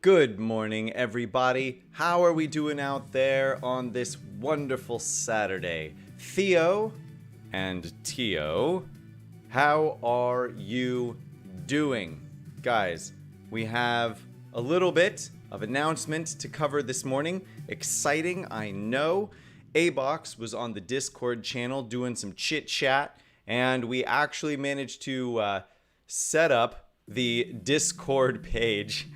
Good morning, everybody. How are we doing out there on this wonderful Saturday? Theo and Tio, how are you doing? Guys, we have a little bit of announcement to cover this morning. Exciting, I know. A-Box was on the Discord channel doing some chit-chat, and we actually managed to set up the Discord page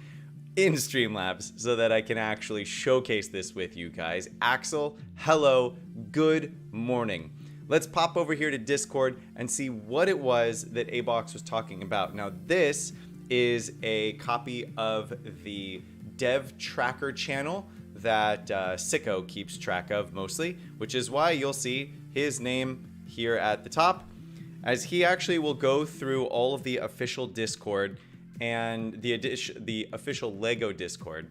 in Streamlabs so that I can actually showcase this with you guys. Axel, hello, good morning. Let's pop over here to Discord and see what it was that A-Box was talking about. Now, this is a copy of the dev tracker channel that Sicko keeps track of mostly, which is why you'll see his name here at the top, as he actually will go through all of the official Discord and the official LEGO Discord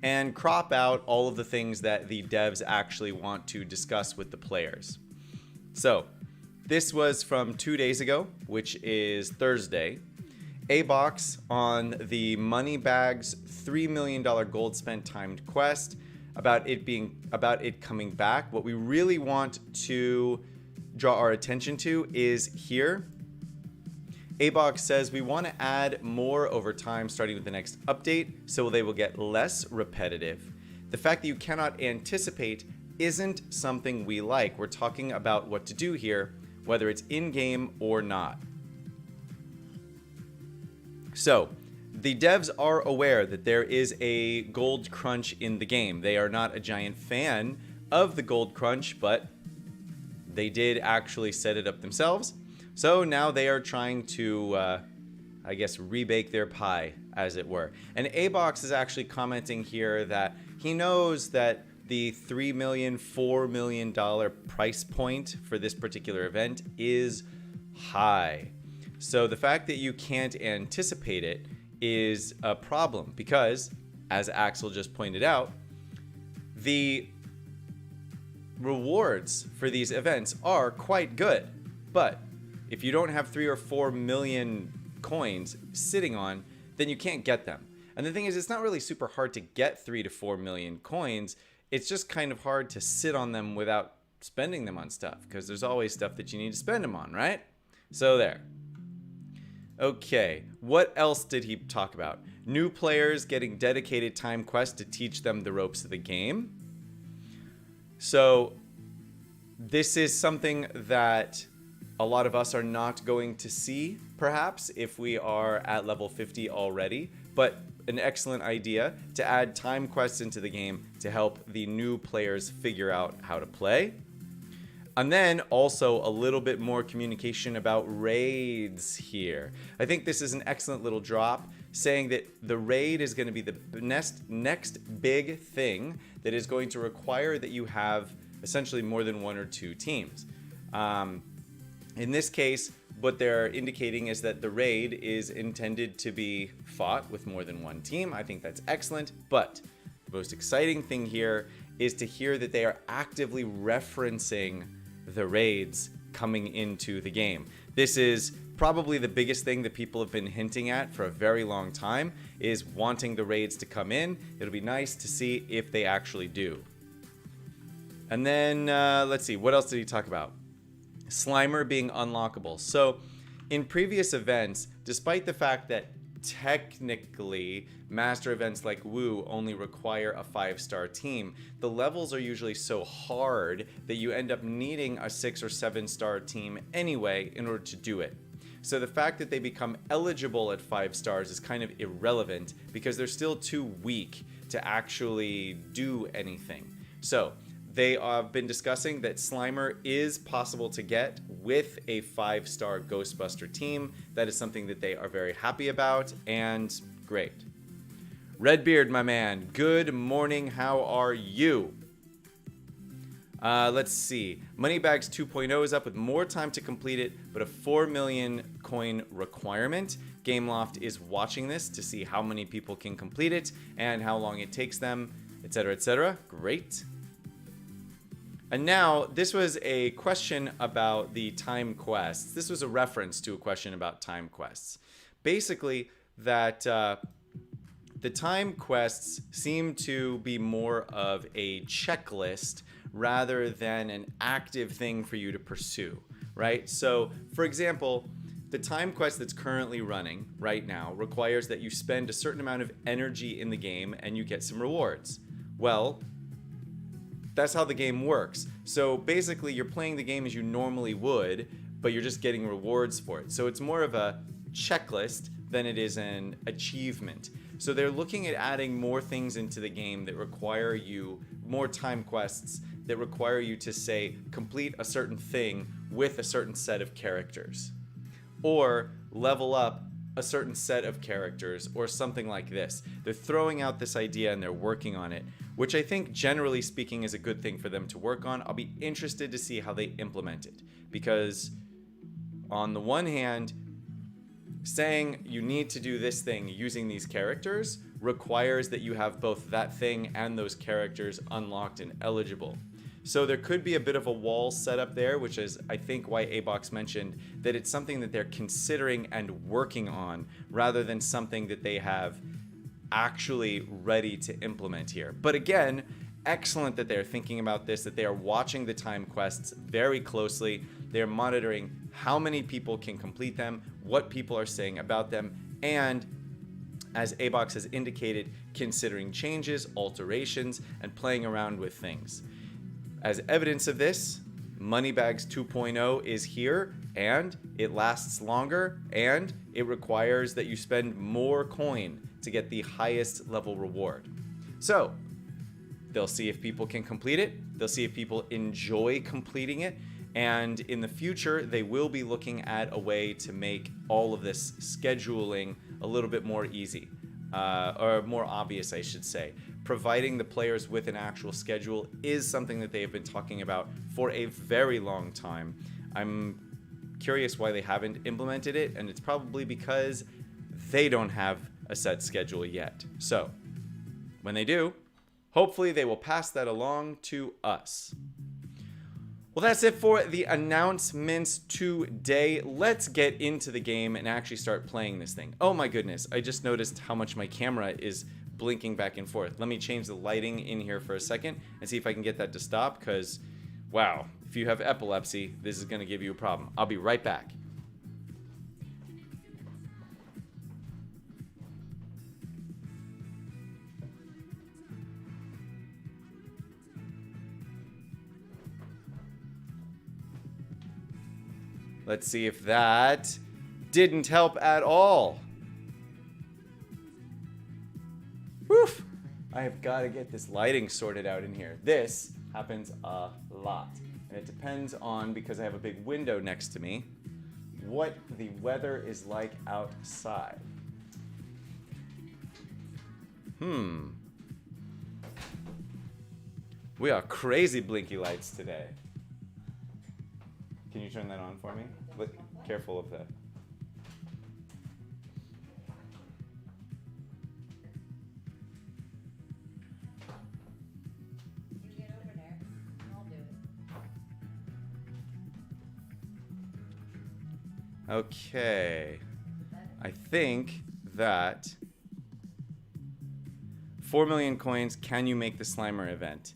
and crop out all of the things that the devs actually want to discuss with the players. So this was from 2 days ago, which is Thursday. A-Box on the Moneybags $3 million gold spent timed quest about it coming back. What we really want to draw our attention to is here. A-Box says we want to add more over time starting with the next update so they will get less repetitive. The fact that you cannot anticipate isn't something we like. We're talking about what to do here, whether it's in-game or not. So, the devs are aware that there is a gold crunch in the game. They are not a giant fan of the gold crunch, but they did actually set it up themselves. So now they are trying to, I guess, rebake their pie, as it were. And A-Box is actually commenting here that he knows that the $3 million, $4 million price point for this particular event is high. So the fact that you can't anticipate it is a problem because, as Axel just pointed out, the rewards for these events are quite good. But if you don't have 3 or 4 million coins sitting on, then you can't get them. And the thing is, it's not really super hard to get 3 to 4 million coins. It's just kind of hard to sit on them without spending them on stuff, because there's always stuff that you need to spend them on, right? So there. Okay, what else did he talk about? New players getting dedicated time quests to teach them the ropes of the game. So this is something that a lot of us are not going to see, perhaps, if we are at level 50 already, but an excellent idea to add time quests into the game to help the new players figure out how to play. And then also a little bit more communication about raids here. I think this is an excellent little drop, saying that the raid is going to be the next big thing that is going to require that you have essentially more than 1 or 2 teams. In this case, what they're indicating is that the raid is intended to be fought with more than 1 team. I think that's excellent, but the most exciting thing here is to hear that they are actively referencing the raids coming into the game. This is probably the biggest thing that people have been hinting at for a very long time, is wanting the raids to come in. It'll be nice to see if they actually do. And then, let's see, what else did he talk about? Slimer being unlockable. So in previous events, despite the fact that technically master events like Woo only require a 5-star team, the levels are usually so hard that you end up needing a 6 or 7-star team anyway in order to do it. So the fact that they become eligible at 5 stars is kind of irrelevant because they're still too weak to actually do anything. So they have been discussing that Slimer is possible to get with a 5-star Ghostbuster team. That is something that they are very happy about, and great. Redbeard, my man, good morning. How are you? Let's see. Moneybags 2.0 is up with more time to complete it, but a 4 million coin requirement. Gameloft is watching this to see how many people can complete it and how long it takes them, etc., etc. Great. And now, this was a question about the time quests. This was a reference to a question about time quests. Basically, that the time quests seem to be more of a checklist rather than an active thing for you to pursue, right? So, for example, the time quest that's currently running right now requires that you spend a certain amount of energy in the game and you get some rewards. Well, that's how the game works. So basically, you're playing the game as you normally would, but you're just getting rewards for it. So it's more of a checklist than it is an achievement. So they're looking at adding more things into the game that require you, more time quests that require you to, say, complete a certain thing with a certain set of characters, or level up a certain set of characters, or something like this. They're throwing out this idea and they're working on it, which I think, generally speaking, is a good thing for them to work on. I'll be interested to see how they implement it, because on the one hand, saying you need to do this thing using these characters requires that you have both that thing and those characters unlocked and eligible. So there could be a bit of a wall set up there, which is, I think, why A-Box mentioned that it's something that they're considering and working on rather than something that they have actually ready to implement here. But again, excellent that they're thinking about this, that they are watching the time quests very closely. They're monitoring how many people can complete them, what people are saying about them, and as A-Box has indicated, considering changes, alterations, and playing around with things. As evidence of this, Moneybags 2.0 is here, and it lasts longer, and it requires that you spend more coin to get the highest level reward. So, they'll see if people can complete it, they'll see if people enjoy completing it, and in the future, they will be looking at a way to make all of this scheduling a little bit more easy, or more obvious, I should say. Providing the players with an actual schedule is something that they have been talking about for a very long time. I'm curious why they haven't implemented it, and it's probably because they don't have a set schedule yet. So, when they do, hopefully they will pass that along to us. Well, that's it for the announcements today. Let's get into the game and actually start playing this thing. Oh my goodness, I just noticed how much my camera is blinking back and forth. Let me change the lighting in here for a second and see if I can get that to stop, because, wow, if you have epilepsy, this is going to give you a problem. I'll be right back. Let's see if that didn't help at all. Woof! I have got to get this lighting sorted out in here. This happens a lot. And it depends on, because I have a big window next to me, what the weather is like outside. We are crazy blinky lights today. Can you turn that on for me? Look, careful of that. You get over there, I'll do it. Okay. I think that 4 million coins, can you make the Slimer event?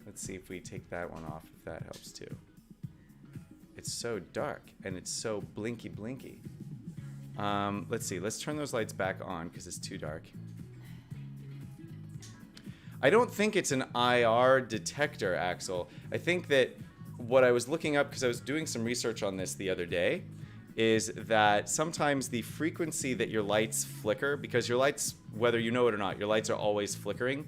Let's see if we take that one off, if that helps too. It's so dark and it's so blinky. Let's see, let's turn those lights back on because it's too dark. I don't think it's an IR detector, Axel. I think that what I was looking up, because I was doing some research on this the other day, is that sometimes the frequency that your lights flicker, because your lights, whether you know it or not, your lights are always flickering.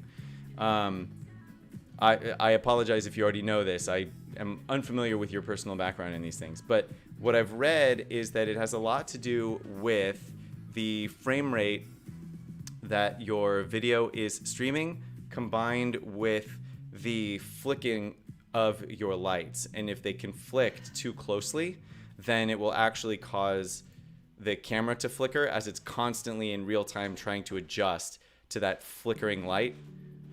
I apologize if you already know this. I am unfamiliar with your personal background in these things. But what I've read is that it has a lot to do with the frame rate that your video is streaming combined with the flicking of your lights. And if they conflict too closely, then it will actually cause the camera to flicker as it's constantly in real time trying to adjust to that flickering light.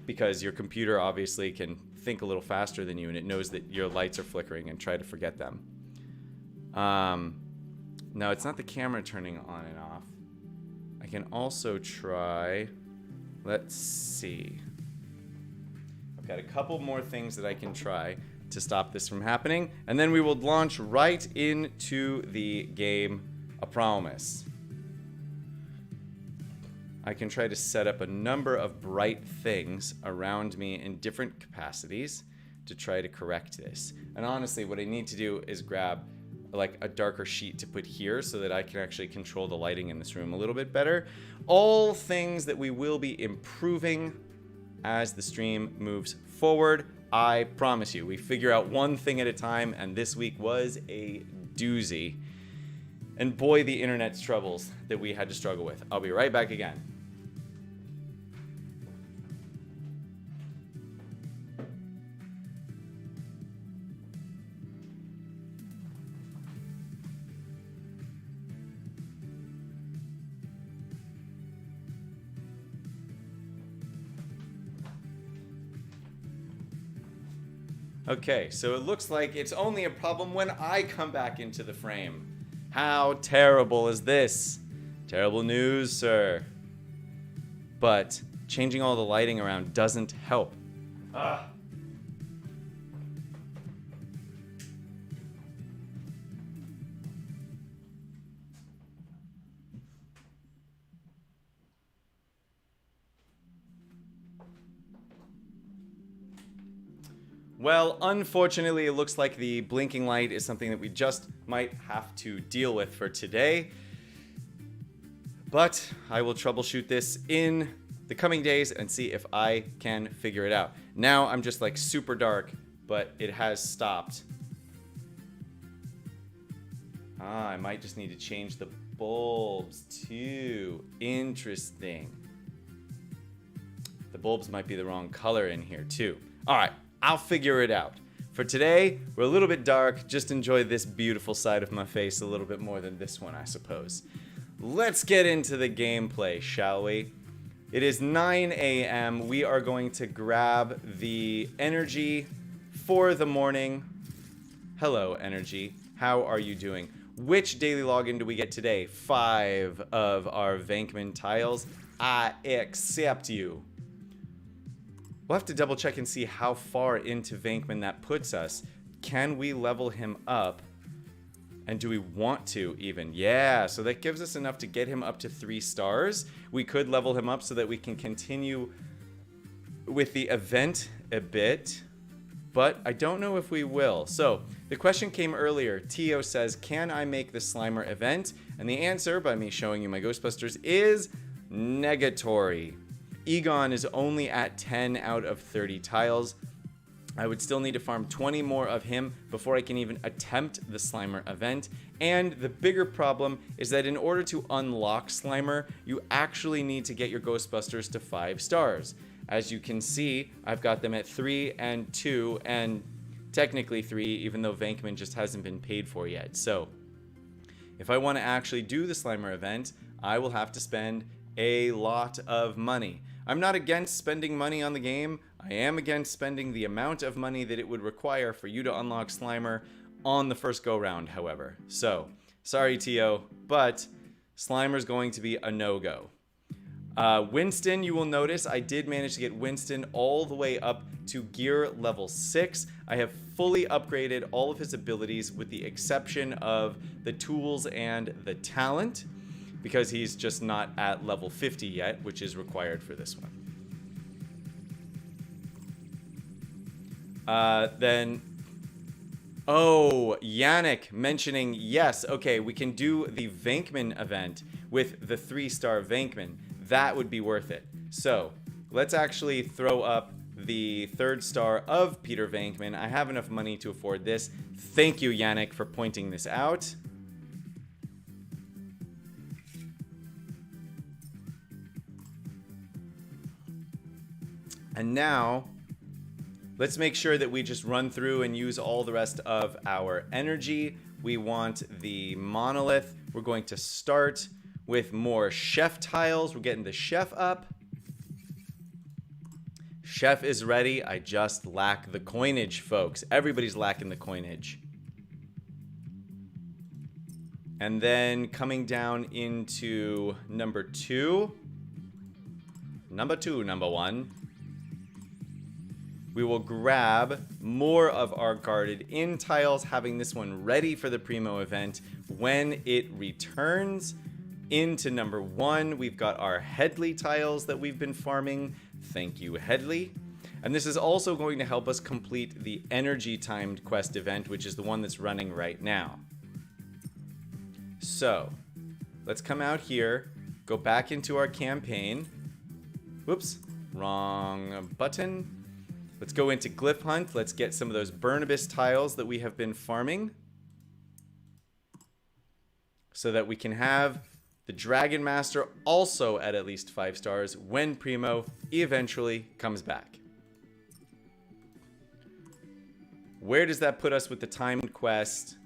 Because your computer obviously can think a little faster than you, and it knows that your lights are flickering and try to forget them. No, it's not the camera turning on and off. I can also try... Let's see. I've got a couple more things that I can try to stop this from happening. And then we will launch right into the game. I promise. I can try to set up a number of bright things around me in different capacities to try to correct this. And honestly, what I need to do is grab like a darker sheet to put here so that I can actually control the lighting in this room a little bit better. All things that we will be improving as the stream moves forward. I promise you, we figure out one thing at a time, and this week was a doozy. And boy, the internet's troubles that we had to struggle with. I'll be right back again. Okay, so it looks like it's only a problem when I come back into the frame. How terrible is this? Terrible news, sir. But changing all the lighting around doesn't help. Ah. Well, unfortunately, it looks like the blinking light is something that we just might have to deal with for today. But I will troubleshoot this in the coming days and see if I can figure it out. Now I'm just like super dark, but it has stopped. I might just need to change the bulbs too. Interesting. The bulbs might be the wrong color in here too. All right. I'll figure it out. For today, we're a little bit dark. Just enjoy this beautiful side of my face a little bit more than this one, I suppose. Let's get into the gameplay, shall we? It is 9 a.m. We are going to grab the energy for the morning. Hello, energy. How are you doing? Which daily login do we get today? 5 of our Vankman tiles. I accept you. We'll have to double check and see how far into Vankman that puts us. Can we level him up? And do we want to even? Yeah, so that gives us enough to get him up to 3 stars. We could level him up so that we can continue with the event a bit, but I don't know if we will. So the question came earlier. Tio says, can I make the Slimer event? And the answer, by me showing you my Ghostbusters, is negatory. Egon is only at 10 out of 30 tiles. I would still need to farm 20 more of him before I can even attempt the Slimer event. And the bigger problem is that in order to unlock Slimer, you actually need to get your Ghostbusters to 5 stars. As you can see, I've got them at 3 and 2, and technically 3, even though Vankman just hasn't been paid for yet. So, if I want to actually do the Slimer event, I will have to spend a lot of money. I'm not against spending money on the game. I am against spending the amount of money that it would require for you to unlock Slimer on the first go-round, however. So, sorry, Tio, but Slimer's going to be a no-go. Winston, you will notice I did manage to get Winston all the way up to gear level 6. I have fully upgraded all of his abilities with the exception of the tools and the talent, because he's just not at level 50 yet, which is required for this one. Yannick mentioning, yes, okay, we can do the Vankman event with the 3-star Vankman. That would be worth it. So, let's actually throw up the 3rd star of Peter Vankman. I have enough money to afford this. Thank you, Yannick, for pointing this out. And now, let's make sure that we just run through and use all the rest of our energy. We want the monolith. We're going to start with more chef tiles. We're getting the chef up. Chef is ready. I just lack the coinage, folks. Everybody's lacking the coinage. And then coming down into number 2. Number 1. We will grab more of our guarded in tiles, having this one ready for the Primo event when it returns. Into number 1, we've got our Headley tiles that we've been farming. Thank you, Headley. And this is also going to help us complete the energy timed quest event, which is the one that's running right now. So, let's come out here, go back into our campaign. Whoops, wrong button. Let's go into Glyph Hunt. Let's get some of those Burnibus tiles that we have been farming, so that we can have the Dragon Master also at least 5 stars when Primo eventually comes back. Where does that put us with the timed quest?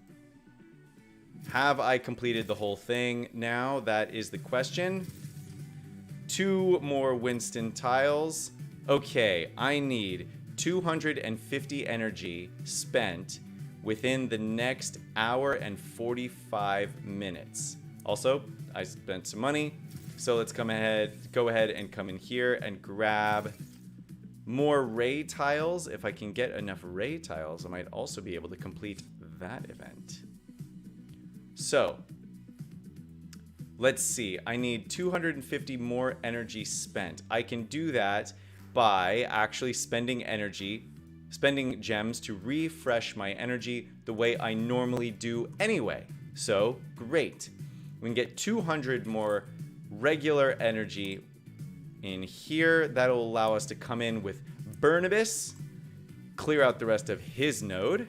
Have I completed the whole thing now? That is the question. 2 more Winston tiles. Okay, I need 250 energy spent within the next hour and 45 minutes. Also, I spent some money, so let's go ahead and come in here and grab more ray tiles. If I can get enough ray tiles, I might also be able to complete that event. So, let's see. I need 250 more energy spent. I can do that by actually spending gems to refresh my energy the way I normally do anyway. So, great. We can get 200 more regular energy in here. That'll allow us to come in with Burnibus, clear out the rest of his node.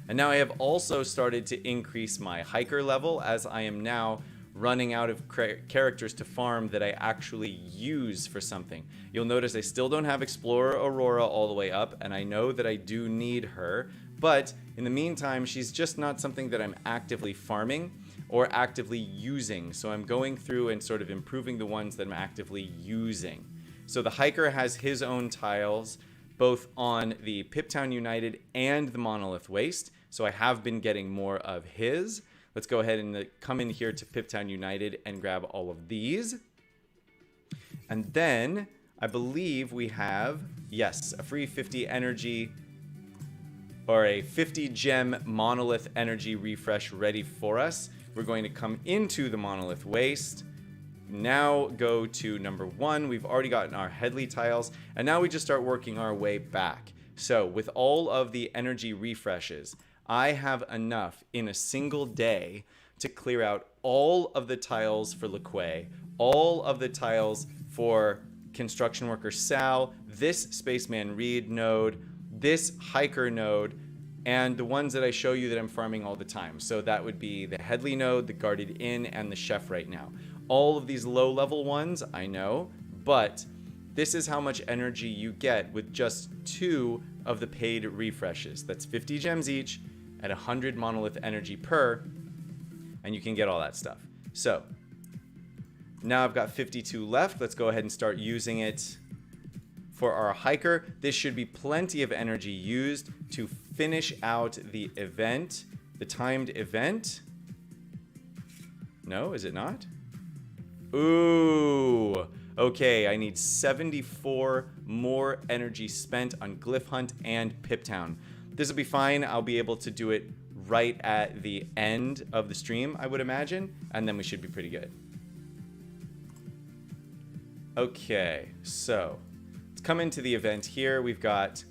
And now I have also started to increase my hiker level, as I am now running out of characters to farm that I actually use for something. You'll notice I still don't have Explorer Aurora all the way up, and I know that I do need her, but in the meantime, she's just not something that I'm actively farming or actively using. So I'm going through and sort of improving the ones that I'm actively using. So the hiker has his own tiles, both on the Piptown United and the Monolith Waste. So I have been getting more of his. Let's go ahead and come in here to Piptown United and grab all of these. And then I believe we have, yes, a free 50 energy or a 50 gem monolith energy refresh ready for us. We're going to come into the Monolith Waste. Now go to number 1. We've already gotten our Headley tiles, and now we just start working our way back. So with all of the energy refreshes, I have enough in a single day to clear out all of the tiles for LeQuay, all of the tiles for Construction Worker Sal, this Spaceman Reed node, this Hiker node, and the ones that I show you that I'm farming all the time. So that would be the Headley node, the Guarded Inn, and the Chef right now. All of these low-level ones, I know, but this is how much energy you get with just 2 of the paid refreshes. That's 50 gems each at 100 monolith energy per, and you can get all that stuff. So now I've got 52 left. Let's go ahead and start using it for our hiker. This should be plenty of energy used to finish out the event, the timed event. No, is it not? Ooh, okay, I need 74 more energy spent on Glyph Hunt and Piptown. This will be fine. I'll be able to do it right at the end of the stream, I would imagine, and then we should be pretty good. Okay, so let's come into the event here. We've got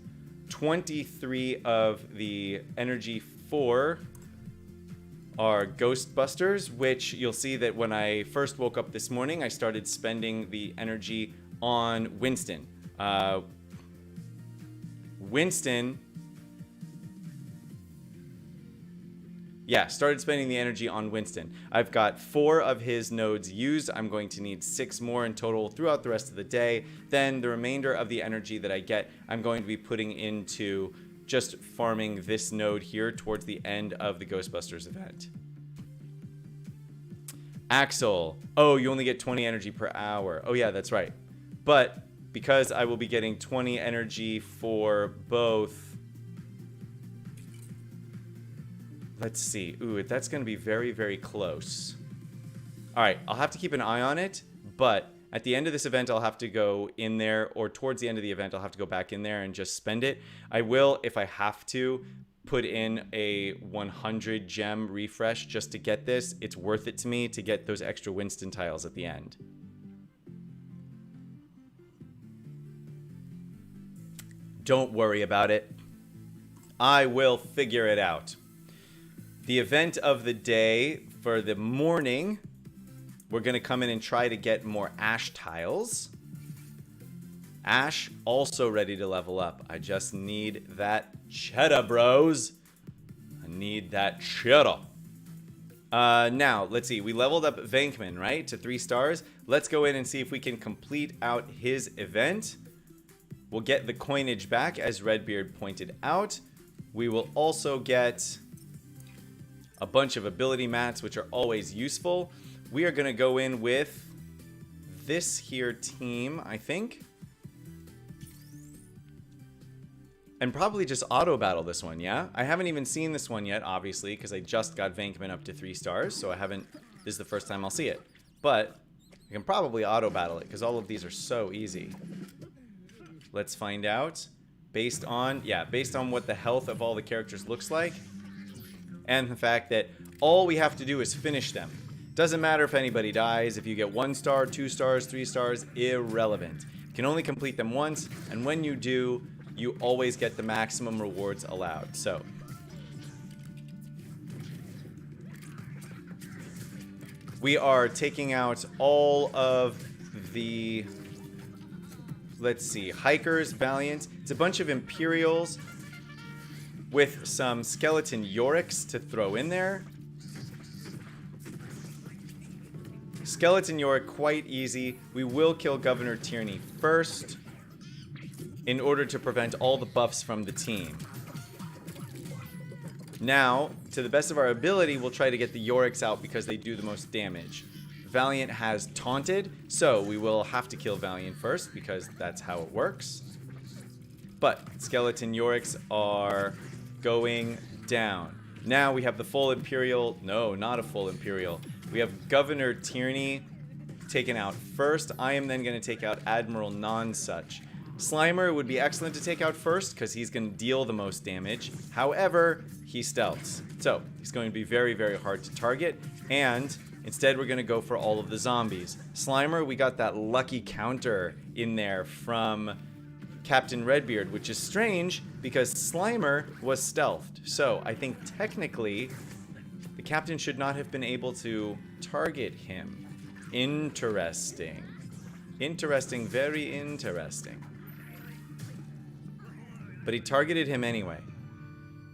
23 of the energy for our Ghostbusters, which you'll see that when I first woke up this morning, I started spending the energy on Winston. Started spending the energy on Winston. I've got 4 of his nodes used. I'm going to need 6 more in total throughout the rest of the day. Then the remainder of the energy that I get, I'm going to be putting into just farming this node here towards the end of the Ghostbusters event. Axel. Oh, you only get 20 energy per hour. Oh yeah, that's right. But because I will be getting 20 energy for both Let's see. Ooh, that's going to be very, very close. All right, I'll have to keep an eye on it, but at the end of this event, I'll have to go in there, or towards the end of the event, I'll have to go back in there and just spend it. I will, if I have to, put in a 100 gem refresh just to get this. It's worth it to me to get those extra Winston tiles at the end. Don't worry about it. I will figure it out. The event of the day for the morning, we're going to come in and try to get more Ash tiles. Ash also ready to level up. I just need that cheddar, bros. I need that cheddar. Now, let's see. We leveled up Venkman, right, to 3 stars. Let's go in and see if we can complete out his event. We'll get the coinage back, as Redbeard pointed out. We will also get a bunch of ability mats, which are always useful. We are going to go in with this here team, I think. And probably just auto battle this one, yeah? I haven't even seen this one yet, obviously, because I just got Venkman up to 3 stars, so I haven't... This is the first time I'll see it. But I can probably auto battle it, because all of these are so easy. Let's find out. Based on what the health of all the characters looks like. And the fact that all we have to do is finish them. Doesn't matter if anybody dies. If you get 1 star, 2 stars, 3 stars, irrelevant. You can only complete them once, and when you do, you always get the maximum rewards allowed. So, we are taking out all of the, let's see, Hikers, Valiant. It's a bunch of Imperials with some Skeleton Yoriks to throw in there. Skeleton Yorick, quite easy. We will kill Governor Tierney first in order to prevent all the buffs from the team. Now, to the best of our ability, we'll try to get the Yoriks out because they do the most damage. Valiant has taunted, so we will have to kill Valiant first because that's how it works. But Skeleton Yoriks are going down. Now we have the full Imperial... No, not a full Imperial. We have Governor Tierney taken out first. I am then going to take out Admiral Nonsuch. Slimer would be excellent to take out first because he's going to deal the most damage. However, he stealths. So, he's going to be very, very hard to target. And instead, we're going to go for all of the zombies. Slimer, we got that lucky counter in there from Captain Redbeard, which is strange because Slimer was stealthed. So, I think technically, the captain should not have been able to target him. Interesting. Interesting, very interesting. But he targeted him anyway.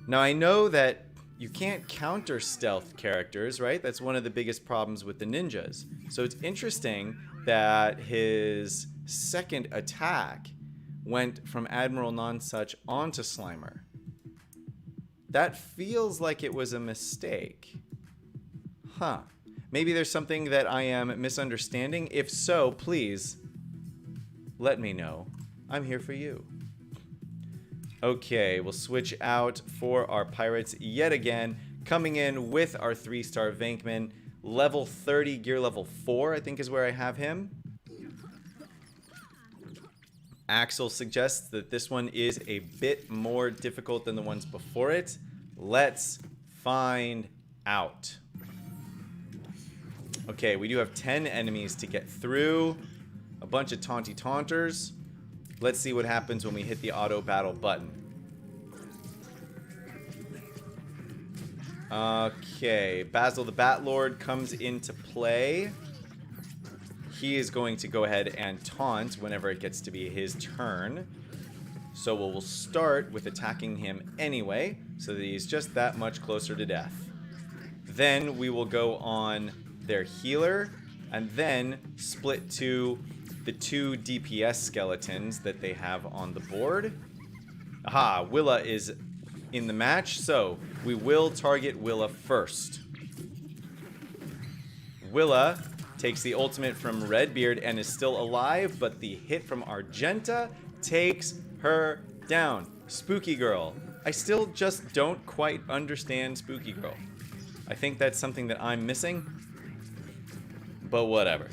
Now, I know that you can't counter stealth characters, right? That's one of the biggest problems with the ninjas. So it's interesting that his second attack went from Admiral Nonsuch onto Slimer. That feels like it was a mistake. Huh. Maybe there's something that I am misunderstanding. If so, please let me know. I'm here for you. Okay, we'll switch out for our pirates yet again. Coming in with our 3-star Venkman. Level 30, gear level 4, I think is where I have him. Axel suggests that this one is a bit more difficult than the ones before it. Let's find out. Okay, we do have 10 enemies to get through. A bunch of taunty taunters. Let's see what happens when we hit the auto battle button. Okay, Basil the Batlord comes into play. He is going to go ahead and taunt whenever it gets to be his turn. So we'll start with attacking him anyway, so that he's just that much closer to death. Then we will go on their healer, and then split to the 2 DPS skeletons that they have on the board. Aha, Willa is in the match, so we will target Willa first. Willa takes the ultimate from Redbeard and is still alive, but the hit from Argenta takes her down. Spooky girl. I still just don't quite understand Spooky Girl. I think that's something that I'm missing. But whatever.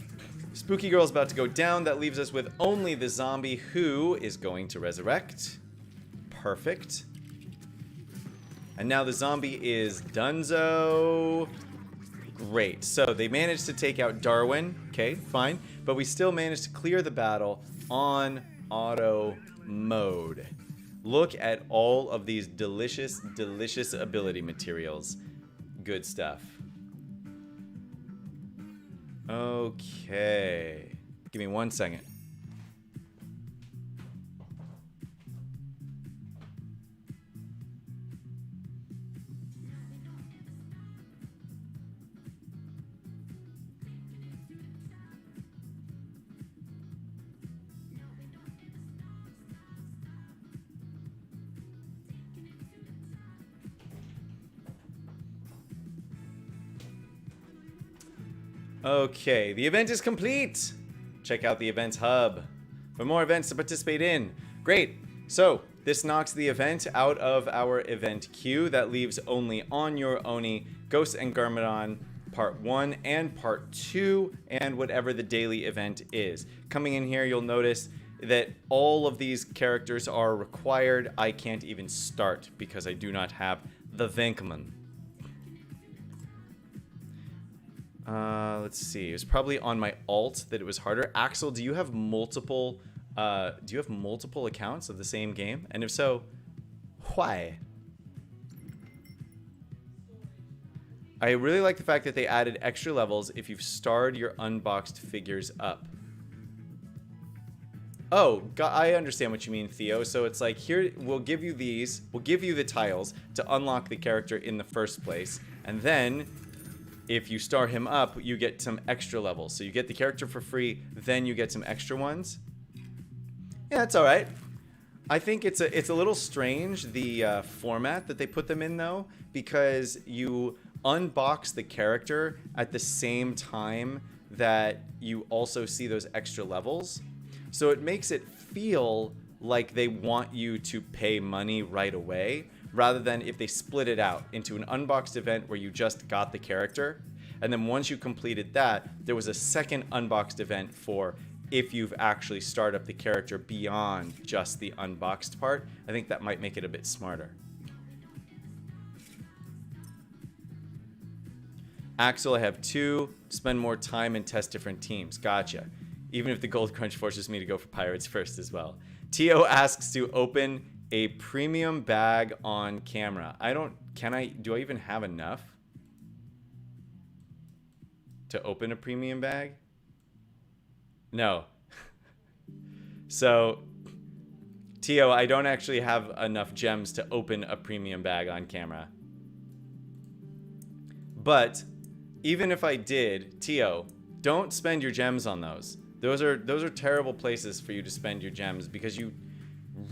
Spooky Girl's about to go down. That leaves us with only the zombie who is going to resurrect. Perfect. And now the zombie is donezo. Great. So they managed to take out Darwin. Okay, fine. But we still managed to clear the battle on auto mode. Look at all of these delicious, delicious ability materials. Good stuff. Okay. Give me 1 second. Okay, the event is complete. Check out the events hub for more events to participate in. Great. So this knocks the event out of our event queue. That leaves only On Your Oni, Ghosts and Garmadon Part 1 and Part 2, and whatever the daily event is. Coming in here, you'll notice that all of these characters are required. I can't even start because I do not have the Venkman. Let's see. It was probably on my alt that it was harder. Axel, do you have multiple accounts of the same game? And if so, why? I really like the fact that they added extra levels if you've starred your unboxed figures up. Oh, I understand what you mean, Theo. So it's like, here, we'll give you these. We'll give you the tiles to unlock the character in the first place. And then, if you star him up, you get some extra levels. So you get the character for free, then you get some extra ones. Yeah, that's all right. I think it's a little strange, the format that they put them in, though, because you unbox the character at the same time that you also see those extra levels. So it makes it feel like they want you to pay money right away, rather than if they split it out into an unboxed event where you just got the character, and then once you completed that, there was a second unboxed event for if you've actually started up the character beyond just the unboxed part. I think that might make it a bit smarter. Axel, I have 2. Spend more time and test different teams. Gotcha. Even if the Gold Crunch forces me to go for Pirates first as well. Tio asks to open a premium bag on camera. Do I even have enough to open a premium bag? No. So, Tio, I don't actually have enough gems to open a premium bag on camera. But even if I did, Tio, don't spend your gems on those. Those are terrible places for you to spend your gems because you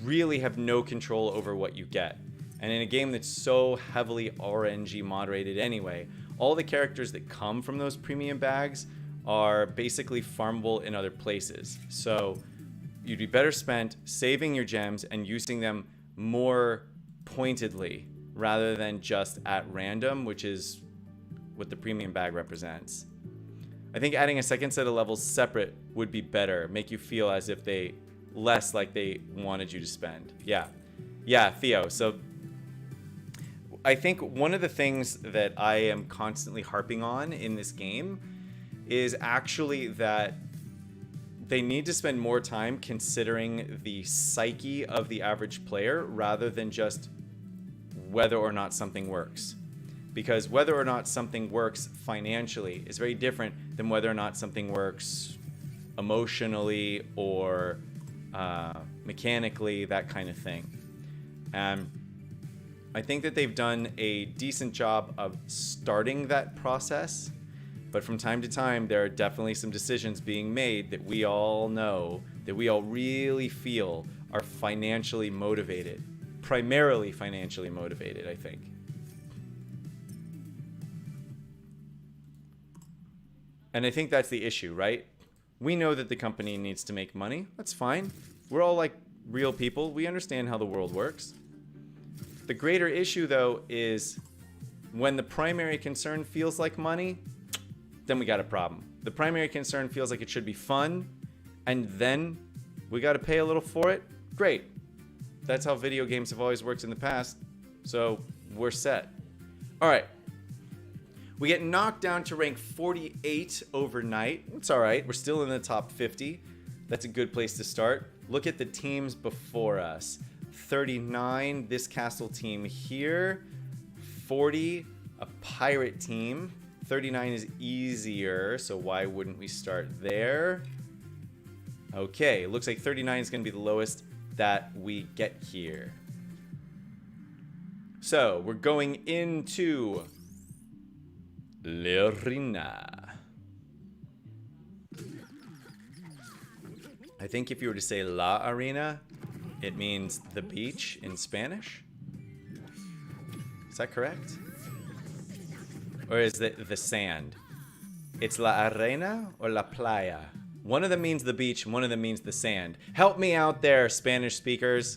really have no control over what you get. And in a game that's so heavily RNG moderated anyway, all the characters that come from those premium bags are basically farmable in other places. So you'd be better spent saving your gems and using them more pointedly rather than just at random, which is what the premium bag represents. I think adding a second set of levels separate would be better, make you feel as if they less like they wanted you to spend. Yeah, Theo. So I think one of the things that I am constantly harping on in this game is actually that they need to spend more time considering the psyche of the average player rather than just whether or not something works. Because whether or not something works financially is very different than whether or not something works emotionally or mechanically, that kind of thing. And I think that they've done a decent job of starting that process, but from time to time, there are definitely some decisions being made that we all know, that we all really feel are financially motivated. Primarily financially motivated, I think. And I think that's the issue, right? We know that the company needs to make money. That's fine. We're all like real people. We understand how the world works. The greater issue, though, is when the primary concern feels like money, then we got a problem. The primary concern feels like it should be fun, and then we got to pay a little for it. Great. That's how video games have always worked in the past. So we're set. All right. We get knocked down to rank 48 overnight. It's all right. We're still in the top 50. That's a good place to start. Look at the teams before us. 39, this castle team here. 40, a pirate team. 39 is easier, so why wouldn't we start there? Okay, looks like 39 is going to be the lowest that we get here. So, we're going into L'Arena. I think if you were to say La Arena, it means the beach in Spanish. Is that correct? Or is it the sand? It's La Arena or La Playa? One of them means the beach, and one of them means the sand. Help me out there, Spanish speakers.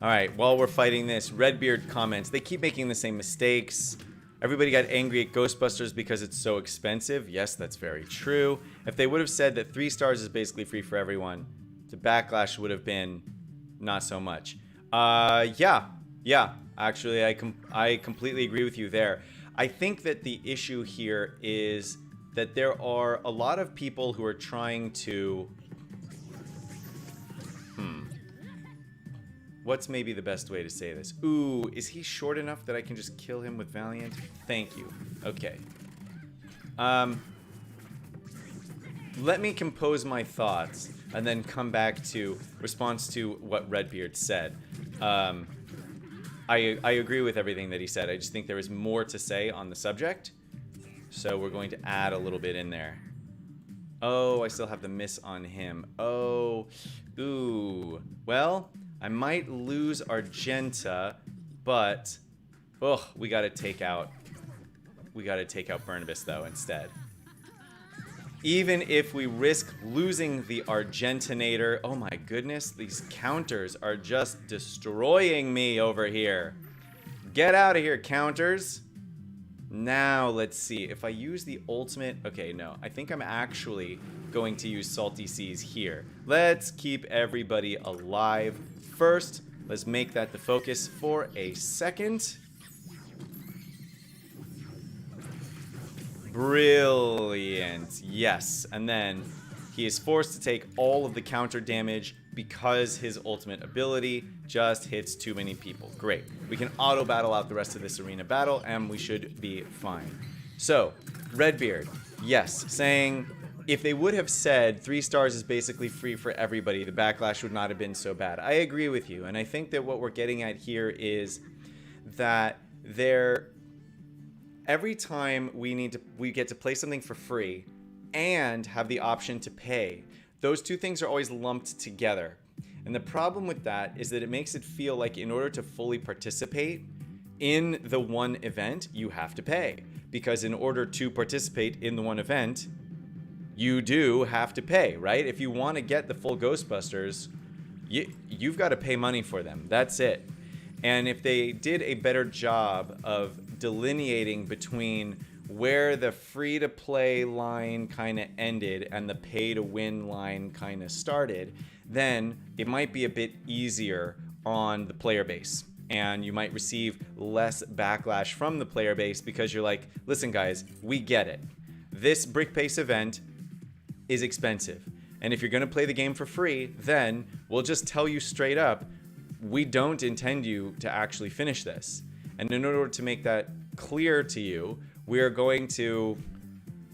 All right, while we're fighting this, Redbeard comments, they keep making the same mistakes. Everybody got angry at Ghostbusters because it's so expensive. Yes, that's very true. If they would have said that 3 stars is basically free for everyone, the backlash would have been not so much. Yeah. Actually, I completely agree with you there. I think that the issue here is that there are a lot of people who are trying to... What's maybe the best way to say this? Ooh, is he short enough that I can just kill him with Valiant? Thank you. Okay. Let me compose my thoughts and then come back to response to what Redbeard said. I agree with everything that he said. I just think there is more to say on the subject. So we're going to add a little bit in there. Oh, I still have the miss on him. Oh, ooh. Well, I might lose Argenta, but we got to take out Burnibus though instead. Even if we risk losing the Argentinator, oh my goodness, these counters are just destroying me over here. Get out of here, counters. Now, let's see. If I use the ultimate... Okay, no. I think I'm actually going to use Salty Seas here. Let's keep everybody alive first. Let's make that the focus for a second. Brilliant. Yes. And then he is forced to take all of the counter damage because his ultimate ability just hits too many people. Great. We can auto battle out the rest of this arena battle and we should be fine. So, Redbeard, yes, saying if they would have said 3 stars is basically free for everybody, the backlash would not have been so bad. I agree with you, and I think that what we're getting at here is that every time we get to play something for free and have the option to pay, those two things are always lumped together. And the problem with that is that it makes it feel like in order to fully participate in the one event, you have to pay. Because in order to participate in the one event, you do have to pay, right? If you want to get the full Ghostbusters, you've got to pay money for them. That's it. And if they did a better job of delineating between where the free-to-play line kind of ended and the pay-to-win line kind of started, then it might be a bit easier on the player base. And you might receive less backlash from the player base because you're like, listen guys, we get it. This Brick Pace event is expensive. And if you're going to play the game for free, then we'll just tell you straight up, we don't intend you to actually finish this. And in order to make that clear to you, we are going to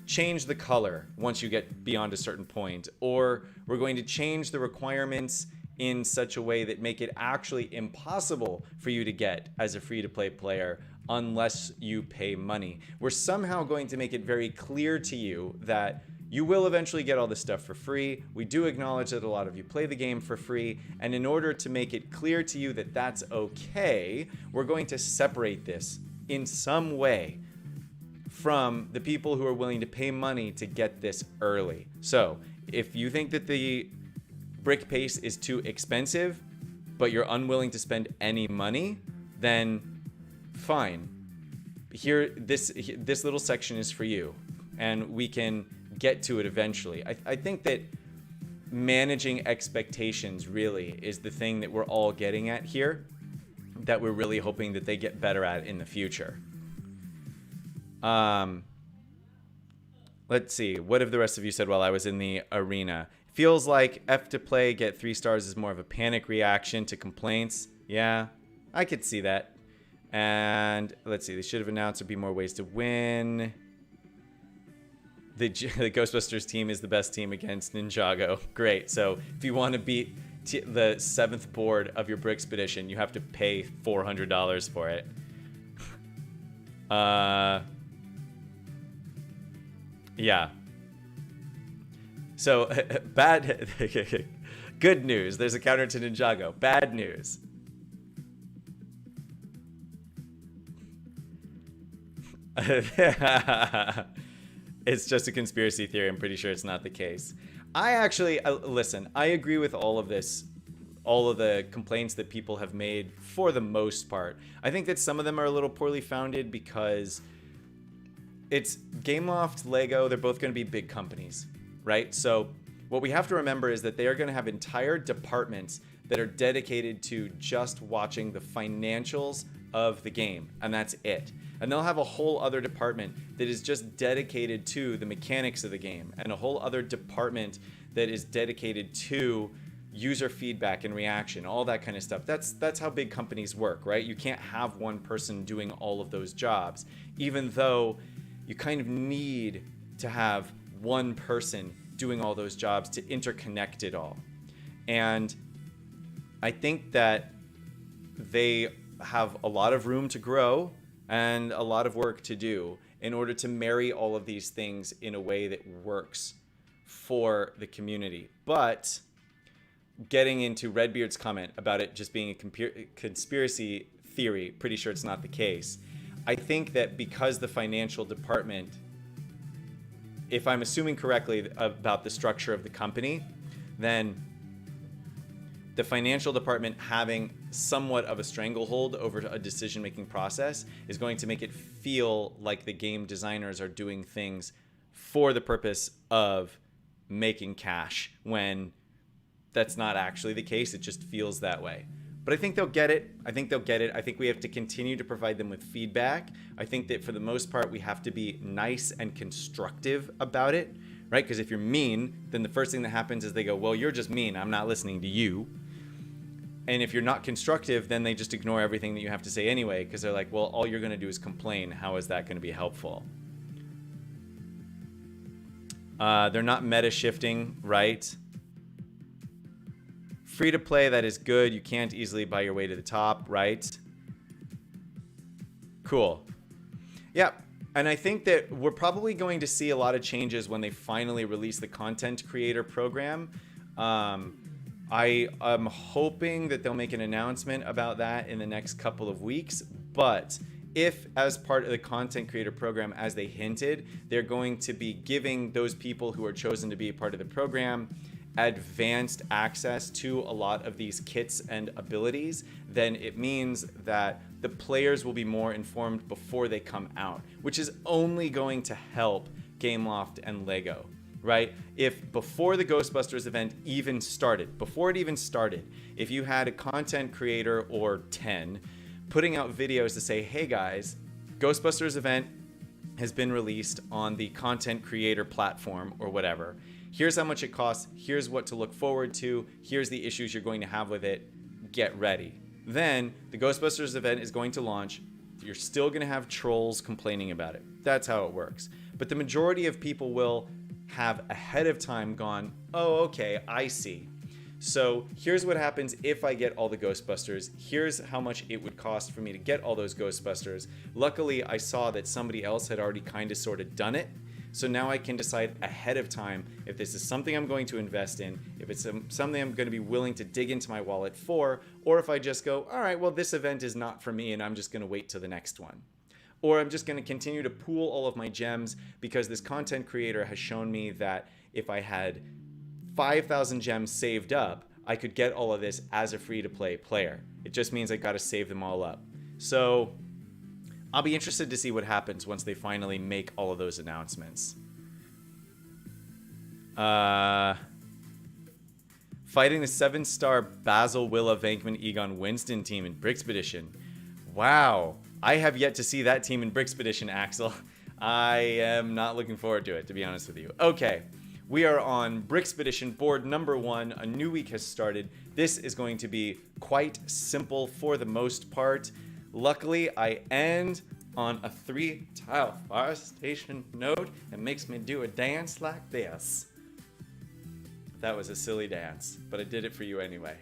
change the color once you get beyond a certain point, or we're going to change the requirements in such a way that make it actually impossible for you to get as a free-to-play player unless you pay money. We're somehow going to make it very clear to you that you will eventually get all this stuff for free. We do acknowledge that a lot of you play the game for free, and in order to make it clear to you that that's okay, we're going to separate this in some way from the people who are willing to pay money to get this early. So, if you think that the Brick Pace is too expensive, but you're unwilling to spend any money, then fine. Here, this little section is for you, and we can get to it eventually. I think that managing expectations really is the thing that we're all getting at here, that we're really hoping that they get better at in the future. Let's see. What have the rest of you said while I was in the arena? Feels like F to play, get 3 stars is more of a panic reaction to complaints. Yeah, I could see that. And let's see. They should have announced there'd be more ways to win. The Ghostbusters team is the best team against Ninjago. Great. So if you want to beat the 7th board of your Brickspedition, you have to pay $400 for it. Yeah. So, bad... Good news. There's a counter to Ninjago. Bad news. It's just a conspiracy theory. I'm pretty sure it's not the case. I actually... listen, I agree with all of this. All of the complaints that people have made for the most part. I think that some of them are a little poorly founded because... it's Gameloft, Lego, they're both going to be big companies, right? So what we have to remember is that they are going to have entire departments that are dedicated to just watching the financials of the game, and that's it. And they'll have a whole other department that is just dedicated to the mechanics of the game, and a whole other department that is dedicated to user feedback and reaction, all that kind of stuff. That's how big companies work, right? You can't have one person doing all of those jobs, even though you kind of need to have one person doing all those jobs to interconnect it all. And I think that they have a lot of room to grow and a lot of work to do in order to marry all of these things in a way that works for the community. But getting into Redbeard's comment about it just being a conspiracy theory, pretty sure it's not the case. I think that because the financial department, if I'm assuming correctly about the structure of the company, then the financial department having somewhat of a stranglehold over a decision-making process is going to make it feel like the game designers are doing things for the purpose of making cash, when that's not actually the case. It just feels that way. But I think they'll get it. I think we have to continue to provide them with feedback. I think that for the most part, we have to be nice and constructive about it, right? Because if you're mean, then the first thing that happens is they go, well, you're just mean. I'm not listening to you. And if you're not constructive, then they just ignore everything that you have to say anyway, because they're like, well, all you're going to do is complain. How is that going to be helpful? They're not meta shifting, right? Free to play, that is good. You can't easily buy your way to the top, right? Cool. Yeah, and I think that we're probably going to see a lot of changes when they finally release the content creator program. I am hoping that they'll make an announcement about that in the next couple of weeks. But if, as part of the content creator program, as they hinted, they're going to be giving those people who are chosen to be a part of the program advanced access to a lot of these kits and abilities, then it means that the players will be more informed before they come out, which is only going to help Gameloft and Lego, right? If before the Ghostbusters event even started, if you had a content creator or 10 putting out videos to say, hey guys, Ghostbusters event has been released on the content creator platform or whatever. Here's how much it costs. Here's what to look forward to. Here's the issues you're going to have with it. Get ready. Then the Ghostbusters event is going to launch. You're still going to have trolls complaining about it. That's how it works. But the majority of people will have ahead of time gone, oh, okay, I see. So here's what happens if I get all the Ghostbusters. Here's how much it would cost for me to get all those Ghostbusters. Luckily, I saw that somebody else had already kind of sort of done it. So now I can decide ahead of time if this is something I'm going to invest in, if it's something I'm going to be willing to dig into my wallet for, or if I just go, all right, well, this event is not for me and I'm just going to wait till the next one. Or I'm just going to continue to pool all of my gems because this content creator has shown me that if I had 5,000 gems saved up, I could get all of this as a free-to-play player. It just means I got to save them all up. So I'll be interested to see what happens once they finally make all of those announcements. Fighting the 7-star Basil, Willa, Venkman, Egon, Winston team in Brixpedition. Wow. I have yet to see that team in Brixpedition, Axel. I am not looking forward to it, to be honest with you. Okay. We are on Brixpedition board number 1. A new week has started. This is going to be quite simple for the most part. Luckily, I end on a 3-tile fire station node. It makes me do a dance like this. That was a silly dance, but I did it for you anyway.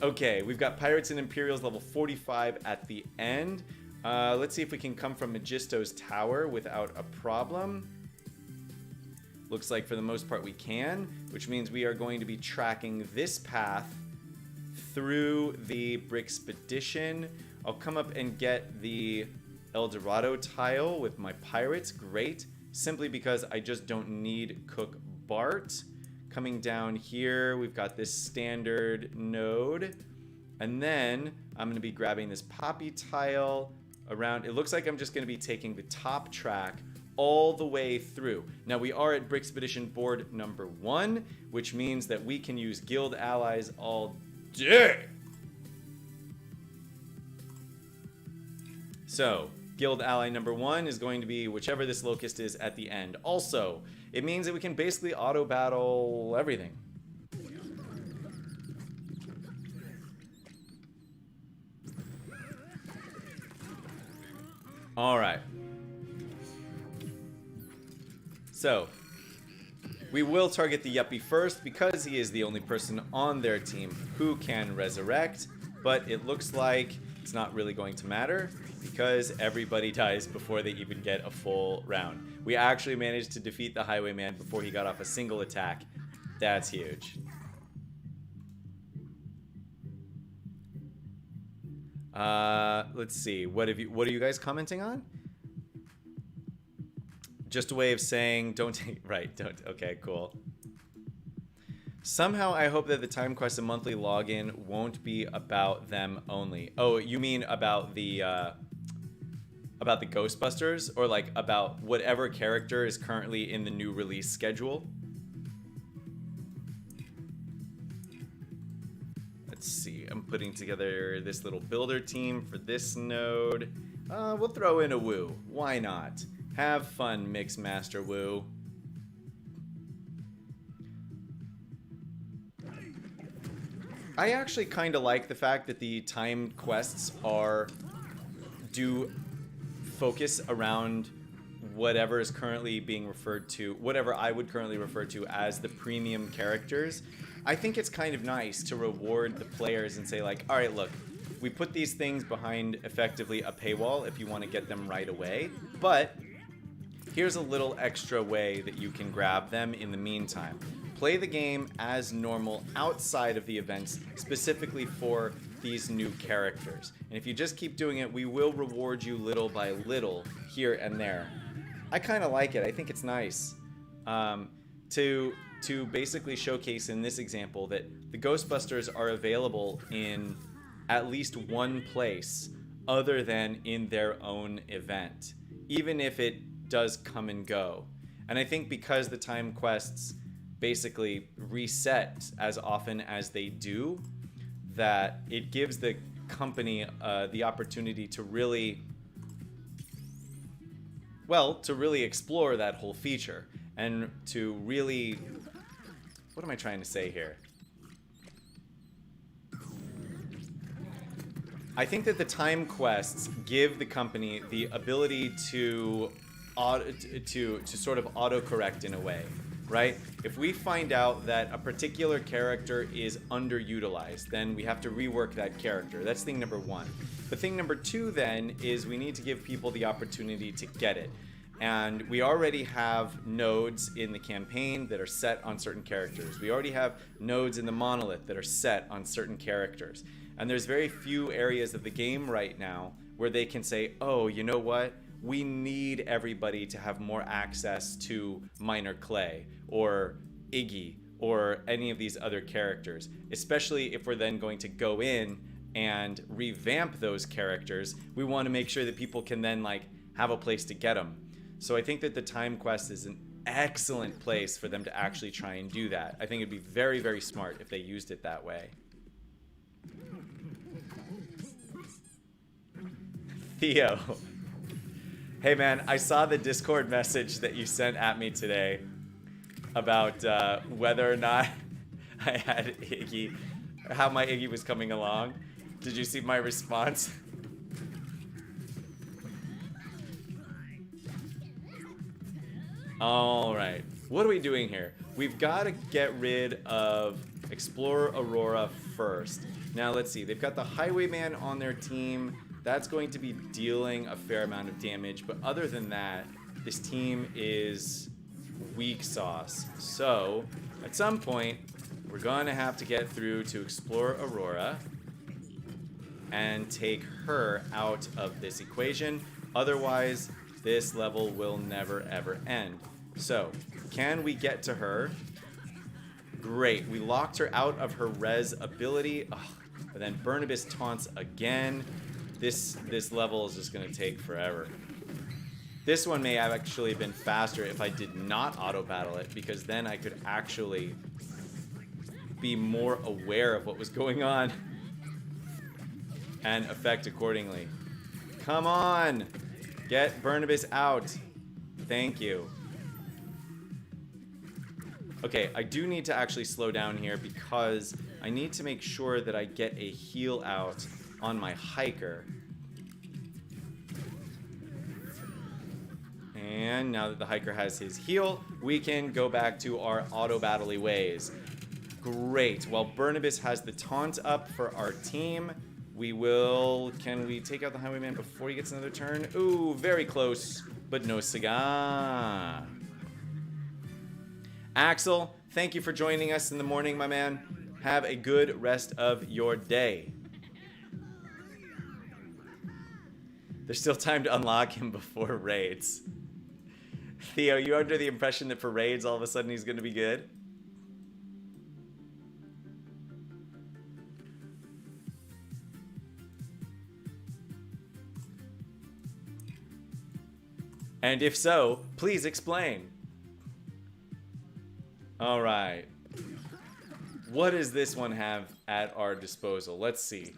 Okay, we've got Pirates and Imperials level 45 at the end. Let's see if we can come from Magisto's tower without a problem. Looks like for the most part we can, which means we are going to be tracking this path through the Brixpedition. I'll come up and get the El Dorado tile with my pirates. Great. Simply because I just don't need Cook Bart. Coming down here, we've got this standard node. And then I'm going to be grabbing this poppy tile around. It looks like I'm just going to be taking the top track all the way through. Now we are at Brixpedition board number 1, which means that we can use guild allies all day. So guild ally number 1 is going to be whichever this locust is at the end. Also, it means that we can basically auto battle everything. All right. So, we will target the Yuppie first because he is the only person on their team who can resurrect, but it looks like it's not really going to matter because everybody dies before they even get a full round. We actually managed to defeat the Highwayman before he got off a single attack. That's huge. Let's see. What are you guys commenting on? Just a way of saying don't take don't. Okay, cool. Somehow I hope that the Time Quest and monthly login won't be about them only. Oh, you mean about the Ghostbusters, or like about whatever character is currently in the new release schedule? Let's see. I'm putting together this little builder team for this node. We'll throw in a Woo. Why not? Have fun, Mixmaster Woo. I actually kind of like the fact that the timed quests do focus around whatever is currently being referred to, whatever I would currently refer to as the premium characters. I think it's kind of nice to reward the players and say like, all right, look, we put these things behind effectively a paywall if you want to get them right away, but here's a little extra way that you can grab them in the meantime. Play the game as normal outside of the events, specifically for these new characters. And if you just keep doing it, we will reward you little by little here and there. I kind of like it. I think it's nice to basically showcase in this example that the Ghostbusters are available in at least one place other than in their own event, even if it does come and go. And I think because the time quests basically reset as often as they do, that it gives the company the opportunity to really explore that whole feature and to really, what am I trying to say here? I think that the time quests give the company the ability to sort of autocorrect in a way, right? If we find out that a particular character is underutilized, then we have to rework that character. That's thing number one. But thing number two then is we need to give people the opportunity to get it. And we already have nodes in the campaign that are set on certain characters. We already have nodes in the monolith that are set on certain characters. And there's very few areas of the game right now where they can say, oh, you know what? We need everybody to have more access to Minor Clay or Iggy or any of these other characters, especially if we're then going to go in and revamp those characters. We want to make sure that people can then like have a place to get them. So I think that the time quest is an excellent place for them to actually try and do that. I think it'd be very, very smart if they used it that way. Theo. Hey man, I saw the Discord message that you sent at me today about whether or not I had Iggy, how my Iggy was coming along. Did you see my response? All right, what are we doing here? We've got to get rid of Explorer Aurora first. Now let's see, they've got the Highwayman on their team. That's going to be dealing a fair amount of damage, but other than that, this team is weak sauce. So at some point, we're going to have to get through to Explorer Aurora and take her out of this equation. Otherwise, this level will never ever end. So, can we get to her? Great, we locked her out of her res ability. Ugh. But then Burnibus taunts again. This level is just gonna take forever. This one may have actually been faster if I did not auto battle it, because then I could actually be more aware of what was going on and affect accordingly. Come on! Get Burnibus out. Thank you. Okay, I do need to actually slow down here because I need to make sure that I get a heal out on my hiker. And now that the hiker has his heal, we can go back to our auto-battle-y ways. Great. While Burnibus has the taunt up for our team, we will... Can we take out the Highwayman before he gets another turn? Ooh, very close, but no cigar. Axel, thank you for joining us in the morning, my man. Have a good rest of your day. There's still time to unlock him before raids. Theo, you under the impression that for raids, all of a sudden he's going to be good? And if so, please explain. All right. What does this one have at our disposal? Let's see.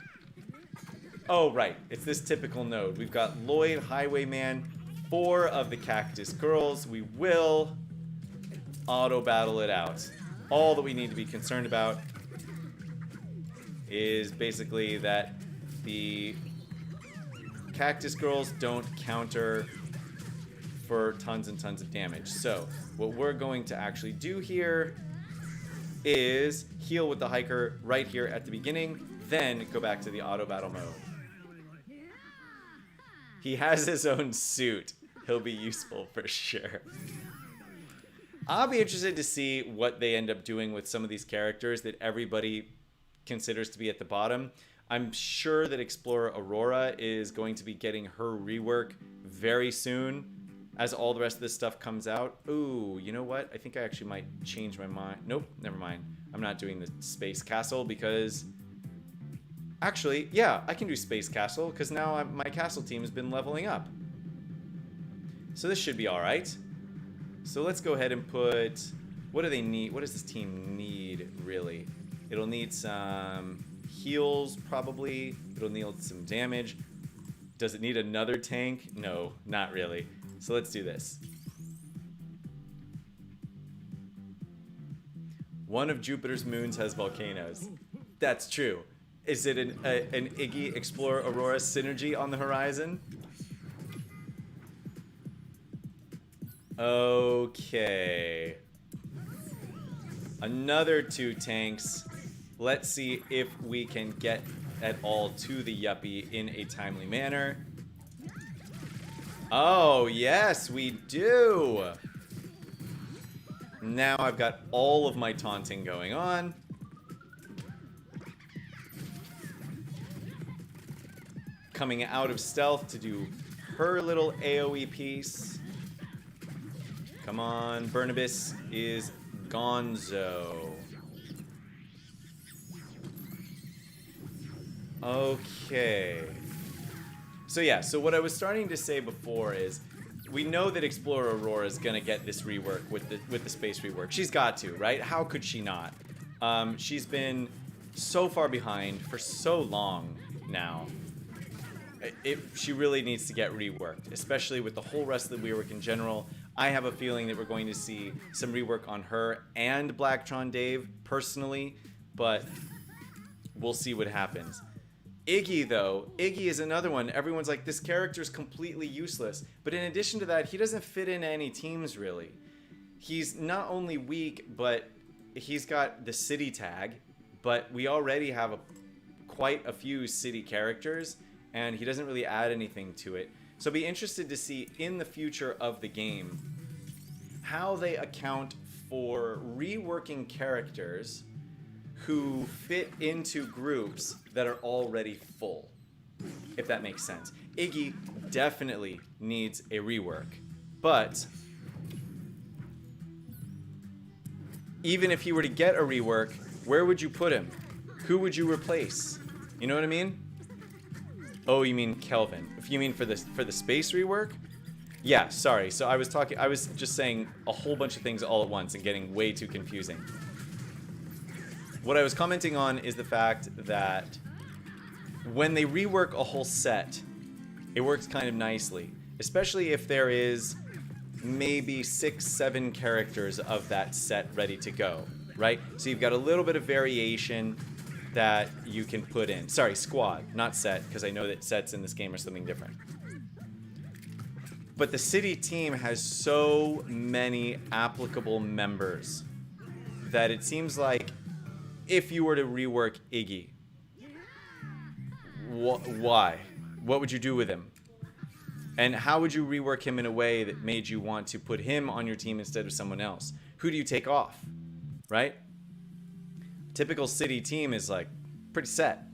Oh, right. It's this typical node. We've got Lloyd, Highwayman, 4 of the Cactus Girls. We will auto-battle it out. All that we need to be concerned about is basically that the Cactus Girls don't counter for tons and tons of damage. So what we're going to actually do here is heal with the hiker right here at the beginning, then go back to the auto battle mode. He has his own suit. He'll be useful for sure. I'll be interested to see what they end up doing with some of these characters that everybody considers to be at the bottom. I'm sure that Explorer Aurora is going to be getting her rework very soon as all the rest of this stuff comes out. Ooh, you know what? I think I actually might change my mind. Nope, never mind. I'm not doing the Space Castle because... Actually, yeah, I can do Space Castle because now my castle team has been leveling up. So this should be all right. So let's go ahead and put... What do they need? What does this team need, really? It'll need some heals, probably. It'll need some damage. Does it need another tank? No, not really. So let's do this. One of Jupiter's moons has volcanoes. That's true. Is it an Iggy Explorer Aurora synergy on the horizon? Okay. Another 2 tanks. Let's see if we can get at all to the Yuppie in a timely manner. Oh, yes, we do. Now I've got all of my taunting going on. Coming out of stealth to do her little AoE piece. Come on, Burnibus is Gonzo. Okay. So yeah, so what I was starting to say before is we know that Explorer Aurora is gonna get this rework with the space rework. She's got to, right? How could she not? She's been so far behind for so long now. She really needs to get reworked, especially with the whole rest of the rework in general. I have a feeling that we're going to see some rework on her and Blacktron Dave personally, but we'll see what happens. Iggy, though, Iggy is another one. Everyone's like, this character's completely useless. But in addition to that, he doesn't fit into any teams, really. He's not only weak, but he's got the city tag. But we already have quite a few city characters, and he doesn't really add anything to it. So be interested to see in the future of the game how they account for reworking characters who fit into groups that are already full, if that makes sense. Iggy definitely needs a rework, but even if he were to get a rework, where would you put him? Who would you replace? You know what I mean? Oh, you mean Kelvin. If you mean for the space rework? Yeah, sorry. So I was just saying a whole bunch of things all at once and getting way too confusing. What I was commenting on is the fact that when they rework a whole set, it works kind of nicely, especially if there is maybe 6-7 characters of that set ready to go, right? So you've got a little bit of variation that you can put in. Sorry, squad, not set, because I know that sets in this game are something different. But the city team has so many applicable members that it seems like if you were to rework Iggy, why? What would you do with him? And how would you rework him in a way that made you want to put him on your team instead of someone else? Who do you take off? Right? Typical city team is like pretty set.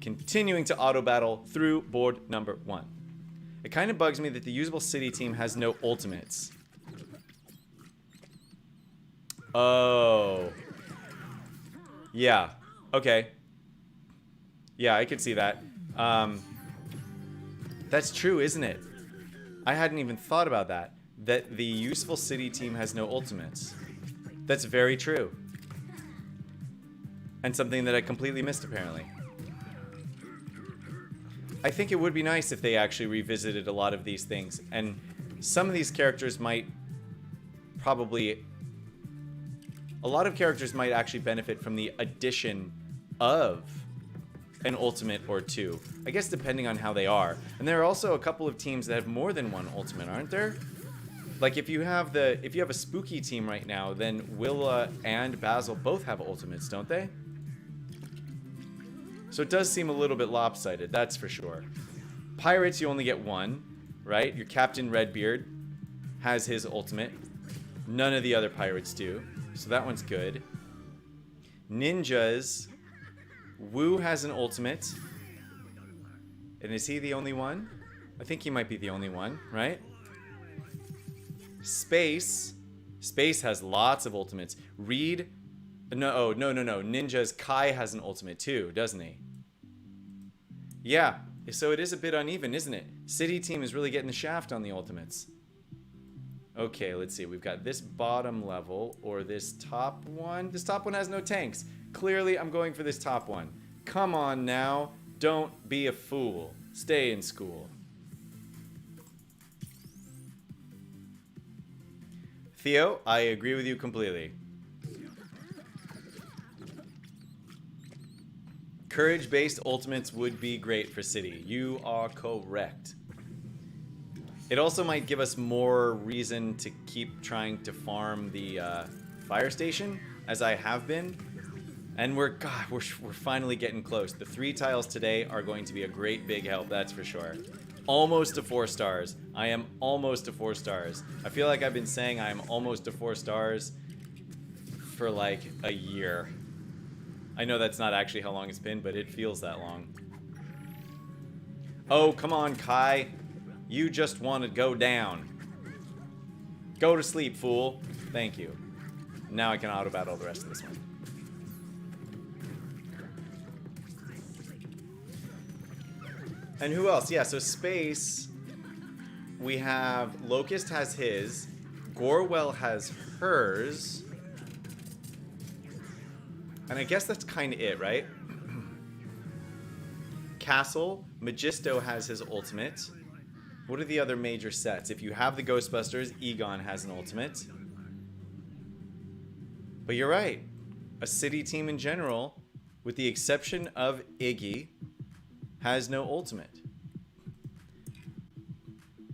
Continuing to auto battle through board number 1. It kind of bugs me that the usable city team has no ultimates. Oh. Yeah. Okay. Yeah, I could see that. That's true, isn't it? I hadn't even thought about that. That the useful city team has no ultimates. That's very true. And something that I completely missed, apparently. I think it would be nice if they actually revisited a lot of these things. And some of these characters might probably... A lot of characters might actually benefit from the addition of an ultimate or two. I guess depending on how they are. And there are also a couple of teams that have more than one ultimate, aren't there? Like if you have a spooky team right now, then Willa and Basil both have ultimates, don't they? So it does seem a little bit lopsided, that's for sure. Pirates, you only get one, right? Your Captain Redbeard has his ultimate. None of the other pirates do. So that one's good. Ninjas. Wu has an ultimate. And is he the only one? I think he might be the only one, right? Space. Space has lots of ultimates. Reed. No. Ninjas. Kai has an ultimate too, doesn't he? Yeah. So it is a bit uneven, isn't it? City team is really getting the shaft on the ultimates. Okay, let's see. We've got this bottom level or this top one. This top one has no tanks. Clearly, I'm going for this top one. Come on now. Don't be a fool. Stay in school. Theo, I agree with you completely. Courage-based ultimates would be great for City. You are correct. It also might give us more reason to keep trying to farm the fire station, as I have been. And we're finally getting close. The 3 tiles today are going to be a great big help, that's for sure. Almost to 4 stars. I am almost to 4 stars. I feel like I've been saying I am almost to 4 stars for like a year. I know that's not actually how long it's been, but it feels that long. Oh, come on, Kai. You just want to go down. Go to sleep, fool. Thank you. Now I can auto battle the rest of this one. And who else? Yeah, so space. We have Locust has his. Gorwell has hers. And I guess that's kind of it, right? Castle. Magisto has his ultimate. What are the other major sets? If you have the Ghostbusters, Egon has an ultimate. But you're right. A city team in general, with the exception of Iggy, has no ultimate.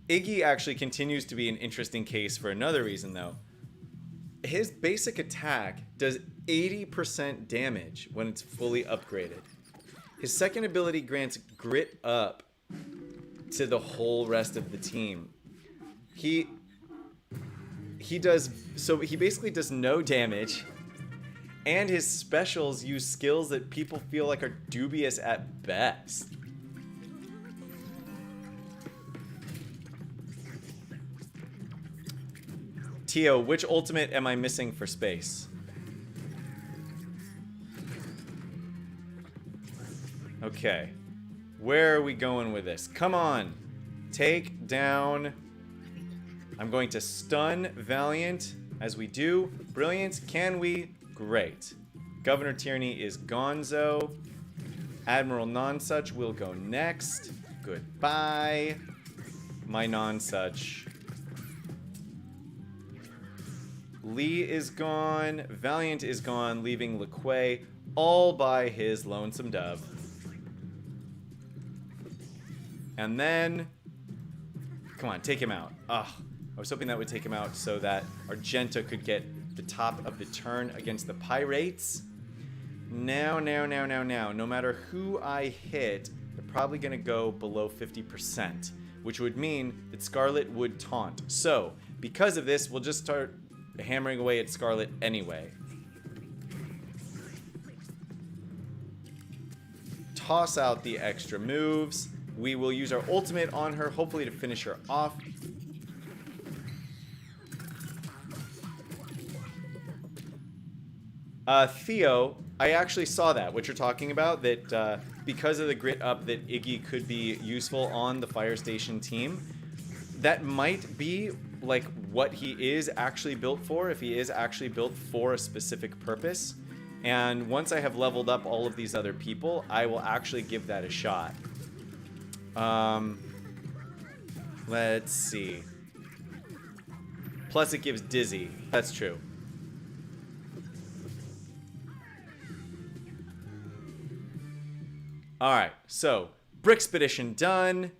Iggy actually continues to be an interesting case for another reason, though. His basic attack does 80% damage when it's fully upgraded. His second ability grants grit up to the whole rest of the team. He basically does no damage, and his specials use skills that people feel like are dubious at best. Tio, which ultimate am I missing for space? Okay. Where are we going with this? Come on. Take down. I'm going to stun Valiant as we do. Brilliant. Can we? Great. Governor Tierney is gonzo. Admiral Nonsuch will go next. Goodbye. My Nonsuch. Lee is gone. Valiant is gone, leaving LeQuay all by his lonesome dove. And then... Come on, take him out. Ugh. I was hoping that would take him out so that Argenta could get the top of the turn against the Pirates. Now. No matter who I hit, they're probably going to go below 50%, which would mean that Scarlet would taunt. So, because of this, we'll just start hammering away at Scarlet anyway. Toss out the extra moves. We will use our ultimate on her, hopefully to finish her off. Theo, I actually saw that, what you're talking about, that because of the grit up that Iggy could be useful on the fire station team. That might be like what he is actually built for, if he is actually built for a specific purpose. And once I have leveled up all of these other people, I will actually give that a shot. Let's see. Plus it gives Dizzy. That's true. Alright, so Brickspedition done.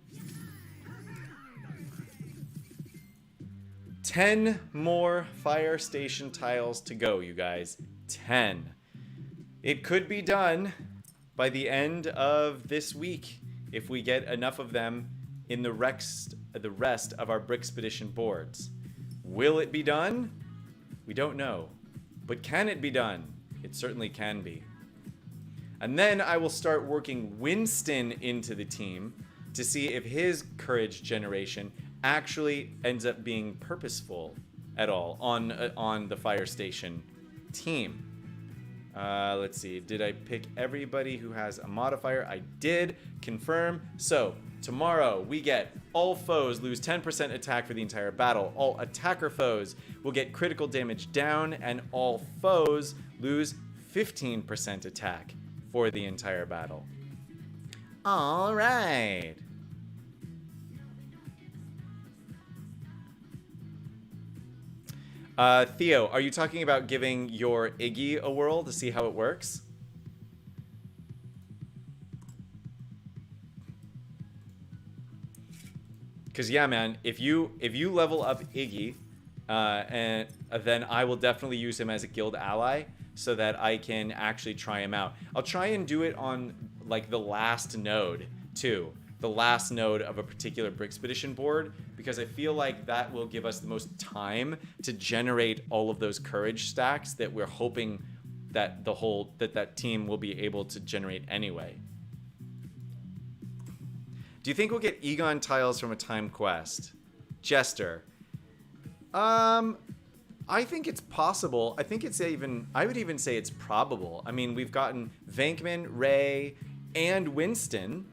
10 more fire station tiles to go, you guys. 10. It could be done by the end of this week if we get enough of them in the rest of our Brickspedition boards. Will it be done? We don't know. But can it be done? It certainly can be. And then I will start working Winston into the team to see if his courage generation actually ends up being purposeful at all on the fire station team. Let's see. Did I pick everybody who has a modifier? I did. Confirm. So tomorrow we get all foes lose 10% attack for the entire battle. All attacker foes will get critical damage down, and all foes lose 15% attack for the entire battle. All right. Theo, are you talking about giving your Iggy a whirl to see how it works? Because yeah, man, if you level up Iggy, and then I will definitely use him as a guild ally so that I can actually try him out. I'll try and do it on like the last node too. The last node of a particular Brickspedition board, because I feel like that will give us the most time to generate all of those courage stacks that we're hoping that that team will be able to generate anyway. Do you think we'll get Egon tiles from a time quest? Jester. I think it's possible. I think it's even, I would even say it's probable. I mean, we've gotten Venkman, Ray, and Winston.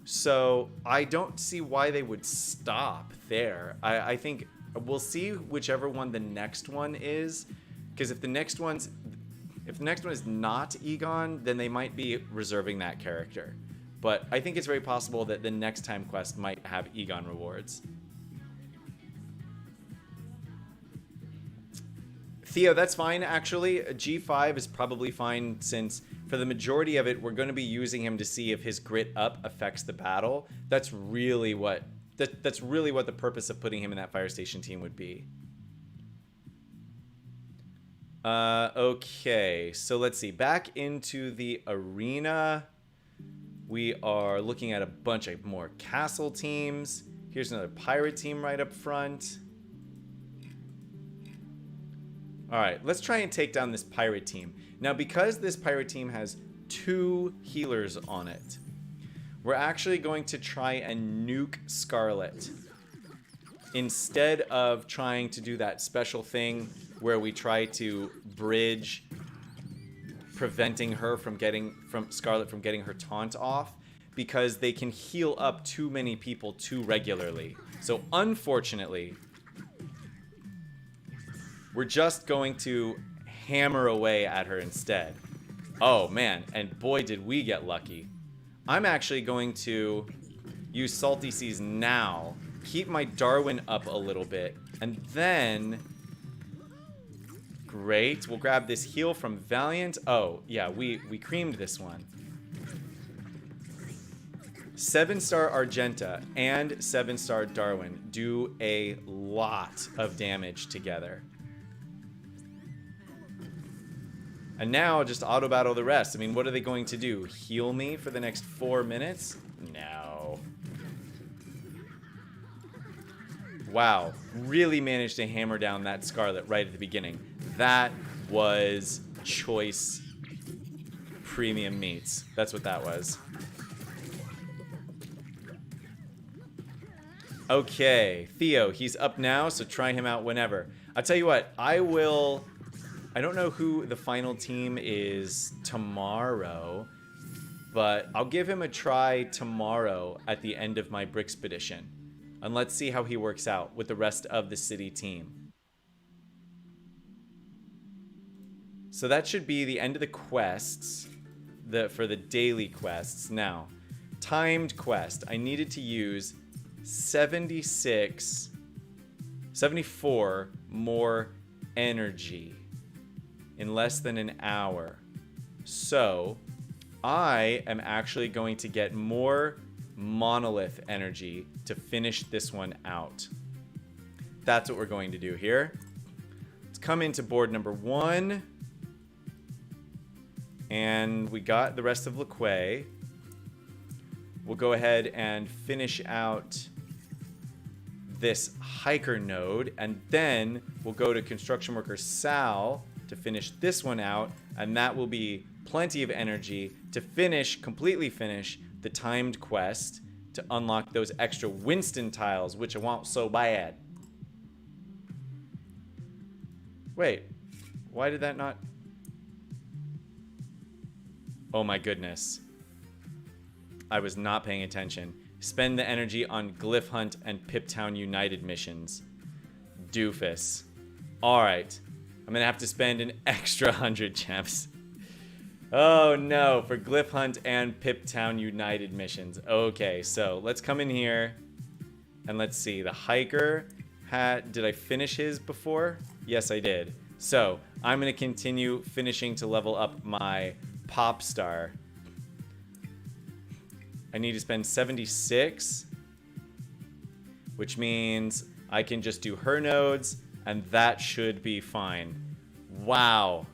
So I don't see why they would stop there. I think we'll see whichever one the next one is. Because if the next one is not Egon, then they might be reserving that character. But I think it's very possible that the next time quest might have Egon rewards. Theo, that's fine, actually. G5 is probably fine since for the majority of it, we're going to be using him to see if his grit up affects the battle. That's really what that's really what the purpose of putting him in that fire station team would be. Okay, so let's see. Back into the arena. We are looking at a bunch of more castle teams. Here's another pirate team right up front. All right, let's try and take down this pirate team. Now, because this pirate team has 2 healers on it, we're actually going to try and nuke Scarlet instead of trying to do that special thing where we try to bridge preventing her from Scarlet from getting her taunt off, because they can heal up too many people too regularly. So unfortunately, we're just going to hammer away at her instead. Oh man, and boy did we get lucky. I'm actually going to use Salty Seas now, keep my Darwin up a little bit, and then... Great, we'll grab this heal from Valiant. Oh, yeah, we creamed this one. 7-star Argenta and 7-star Darwin do a lot of damage together. And now just auto battle the rest. I mean, what are they going to do? Heal me for the next 4 minutes? No. Wow, really managed to hammer down that Scarlet right at the beginning. That was choice premium meats. That's what that was. Okay, Theo, he's up now, so try him out whenever. I'll tell you what, I don't know who the final team is tomorrow, but I'll give him a try tomorrow at the end of my Brickspedition. And let's see how he works out with the rest of the city team. So that should be the end of the quests for the daily quests. Now, timed quest. I needed to use 74 more energy in less than an hour. So I am actually going to get more monolith energy to finish this one out. That's what we're going to do here. Let's come into board number 1. And we got the rest of Laquay. We'll go ahead and finish out this hiker node, and then we'll go to construction worker Sal to finish this one out, and that will be plenty of energy to completely finish the timed quest to unlock those extra Winston tiles, which I want so bad. Wait, why did that not... Oh my goodness. I was not paying attention. Spend the energy on Glyph Hunt and Piptown United missions. Doofus. Alright. I'm gonna have to spend an extra 100 gems. Oh no, for Glyph Hunt and Piptown United missions. Okay, so let's come in here and let's see. The hiker did I finish his before? Yes, I did. So I'm gonna continue finishing to level up my pop star. I need to spend 76, which means I can just do her nodes, and that should be fine. Wow.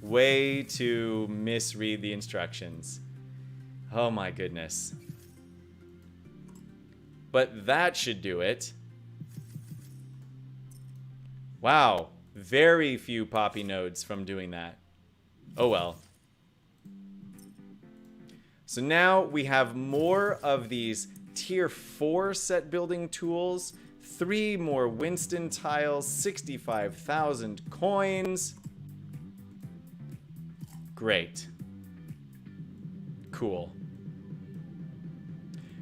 Way to misread the instructions. Oh my goodness. But that should do it. Wow. Very few poppy nodes from doing that. Oh well. So now we have more of these Tier 4 set building tools, 3 more Winston tiles, 65,000 coins. Great. Cool.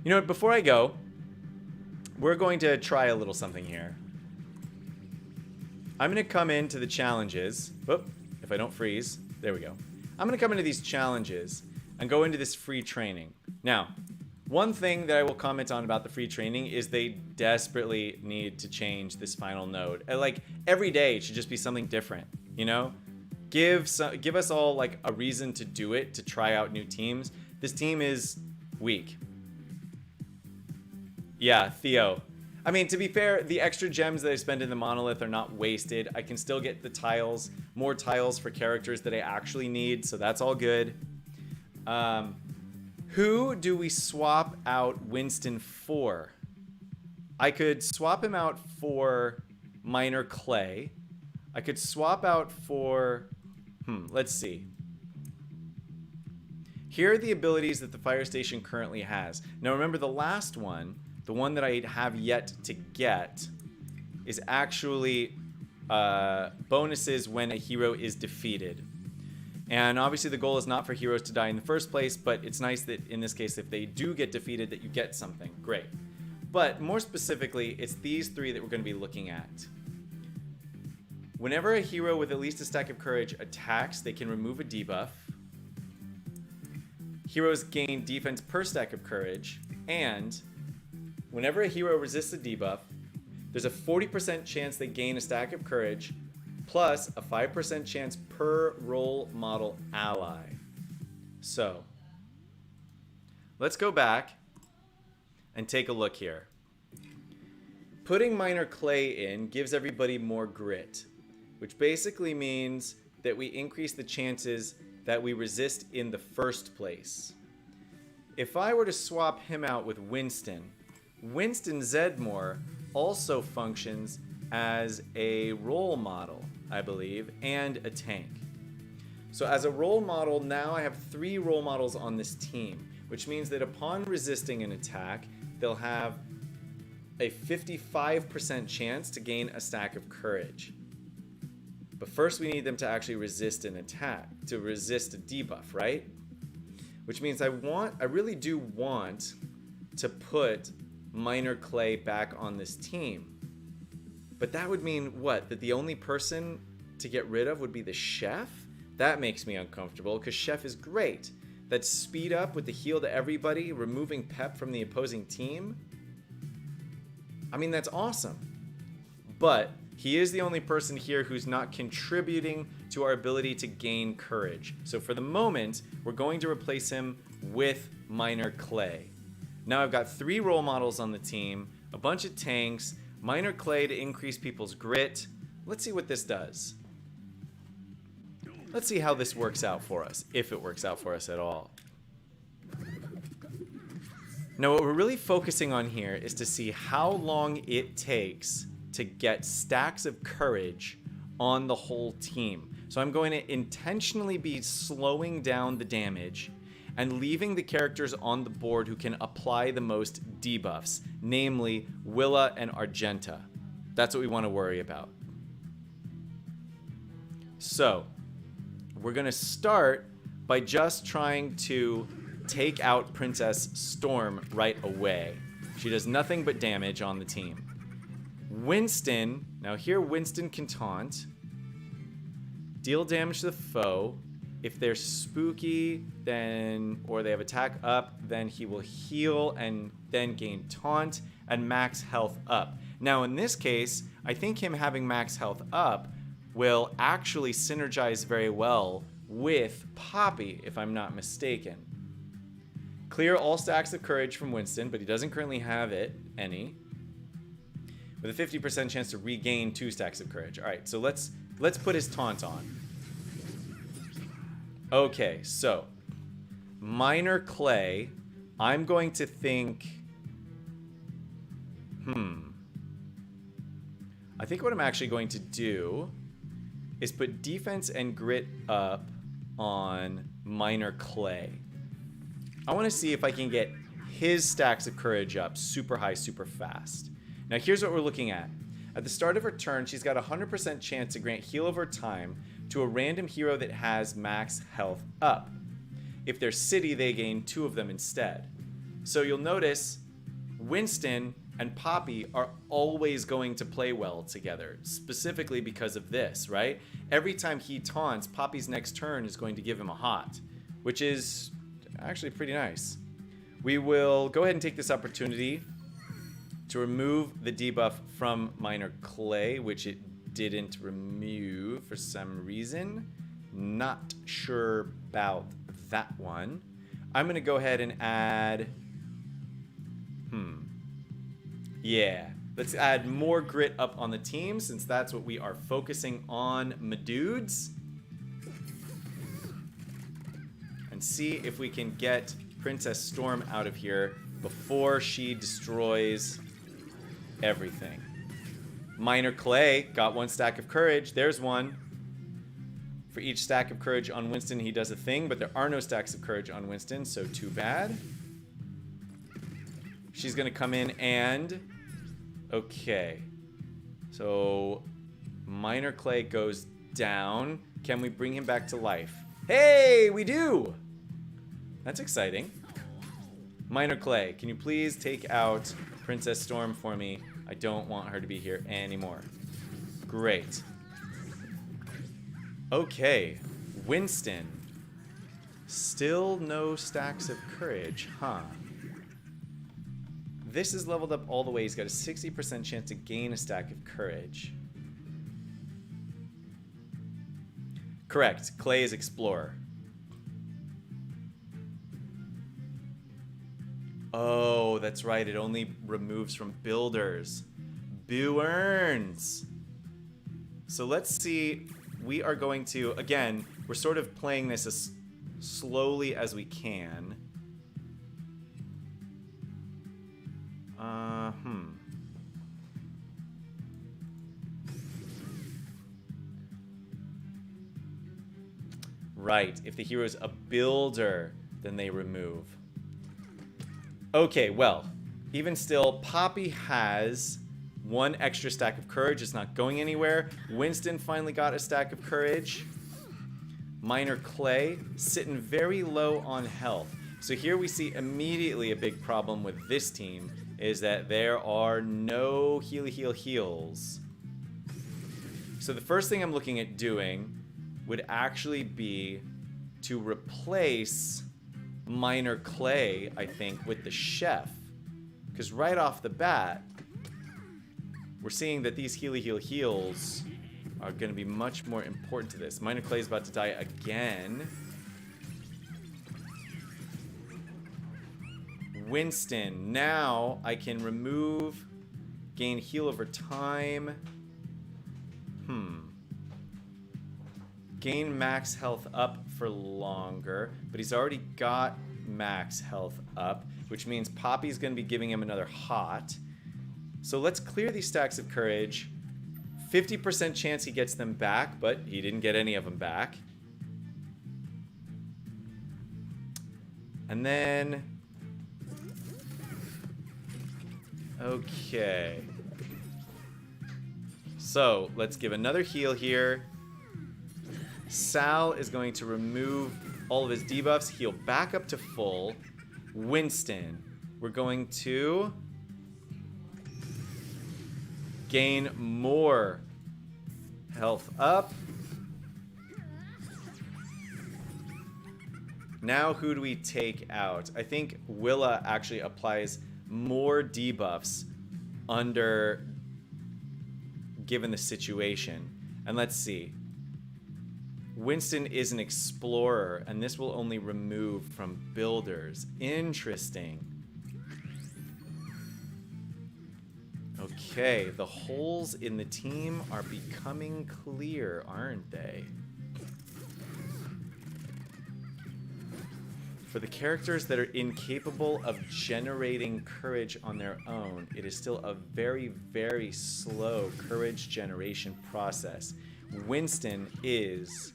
You know what, before I go, we're going to try a little something here. I'm going to come into the challenges. Whoop, if I don't freeze. There we go. I'm going to come into these challenges and go into this free training. Now, one thing that I will comment on about the free training is they desperately need to change this final node. Like, every day it should just be something different, you know? Give us all, like, a reason to do it, to try out new teams. This team is weak. Yeah, Theo. I mean, to be fair, the extra gems that I spend in the monolith are not wasted. I can still get the tiles, more tiles for characters that I actually need, so that's all good. Who do we swap out Winston for? I could swap him out for Minor Clay. I could swap out for... let's see. Here are the abilities that the fire station currently has. Now remember, the last one, the one that I have yet to get, is actually bonuses when a hero is defeated. And obviously the goal is not for heroes to die in the first place, but it's nice that in this case, if they do get defeated, that you get something. Great. But more specifically, it's these 3 that we're going to be looking at. Whenever a hero with at least a stack of courage attacks, they can remove a debuff. Heroes gain defense per stack of courage, and whenever a hero resists a debuff, there's a 40% chance they gain a stack of courage, plus a 5% chance per role model ally. So, let's go back and take a look here. Putting Minor Clay in gives everybody more grit, which basically means that we increase the chances that we resist in the first place. If I were to swap him out with Winston Zedmore also functions as a role model, I believe, and a tank. So as a role model, now I have 3 role models on this team, which means that upon resisting an attack, they'll have a 55% chance to gain a stack of courage. But first we need them to actually resist an attack, to resist a debuff, right? Which means I really do want to put Minor Clay back on this team. But that would mean what? That the only person to get rid of would be the chef? That makes me uncomfortable, because chef is great. That speed up with the heal to everybody, removing pep from the opposing team. I mean, that's awesome. But he is the only person here who's not contributing to our ability to gain courage. So for the moment, we're going to replace him with Minor Clay. Now I've got 3 role models on the team, a bunch of tanks, Minor Clay to increase people's grit. Let's see what this does. Let's see how this works out for us, if it works out for us at all. Now what we're really focusing on here is to see how long it takes to get stacks of courage on the whole team. So I'm going to intentionally be slowing down the damage and leaving the characters on the board who can apply the most debuffs, namely Willa and Argenta. That's what we want to worry about. So, we're going to start by just trying to take out Princess Storm right away. She does nothing but damage on the team. Winston, now here Winston can taunt, deal damage to the foe. If they're spooky, then, or they have attack up, then he will heal and then gain taunt and max health up. Now in this case, I think him having max health up will actually synergize very well with Poppy, if I'm not mistaken. Clear all stacks of courage from Winston, but he doesn't currently have any. With a 50% chance to regain 2 stacks of courage. All right, so let's put his taunt on. Okay, so Minor Clay, I'm going to think, I think what I'm actually going to do is put defense and grit up on Minor Clay. I want to see if I can get his stacks of courage up super high, super fast. Now here's what we're looking at. At the start of her turn, she's got a 100% chance to grant heal over time to a random hero that has max health up. If they're city, they gain 2 of them instead. So you'll notice Winston and Poppy are always going to play well together, specifically because of this, right? Every time he taunts, Poppy's next turn is going to give him a hot, which is actually pretty nice. We will go ahead and take this opportunity to remove the debuff from Minor Clay, which it didn't remove for some reason. Not sure about that one. I'm going to go ahead and add... Yeah, let's add more grit up on the team since that's what we are focusing on, my dudes. And see if we can get Princess Storm out of here before she destroys everything. Minor Clay got 1 stack of courage. There's one. For each stack of courage on Winston, he does a thing, but there are no stacks of courage on Winston, so too bad. She's going to come in and... Okay. So, Minor Clay goes down. Can we bring him back to life? Hey, we do! That's exciting. Minor Clay, can you please take out Princess Storm for me? I don't want her to be here anymore. Great. Okay. Winston. Still no stacks of courage, huh? This is leveled up all the way. He's got a 60% chance to gain a stack of courage. Correct. Clay is Explorer. Oh, that's right. It only removes from builders. Boo-earns. So let's see. We are going to, again, we're sort of playing this as slowly as we can. Right. If the hero is a builder, then they remove. Okay, well, even still, Poppy has 1 extra stack of courage. It's not going anywhere. Winston finally got a stack of courage. Minor Clay sitting very low on health. So here we see immediately a big problem with this team is that there are no heals. So the first thing I'm looking at doing would actually be to replace Minor Clay, I think, with the Chef. Because right off the bat, we're seeing that these heals are going to be much more important to this. Minor Clay is about to die again. Winston. Now I can remove, gain heal over time. Gain max health up for longer, but he's already got max health up, which means Poppy's going to be giving him another hot. So let's clear these stacks of courage. 50% chance he gets them back, but he didn't get any of them back. And then... Okay. So let's give another heal here. Sal is going to remove all of his debuffs, heal back up to full. Winston, we're going to gain more health up. Now who do we take out? I think Willa actually applies more debuffs under given the situation. And let's see. Winston is an explorer, and this will only remove from builders. Interesting. Okay, the holes in the team are becoming clear, aren't they? For the characters that are incapable of generating courage on their own, it is still a very, very slow courage generation process. Winston is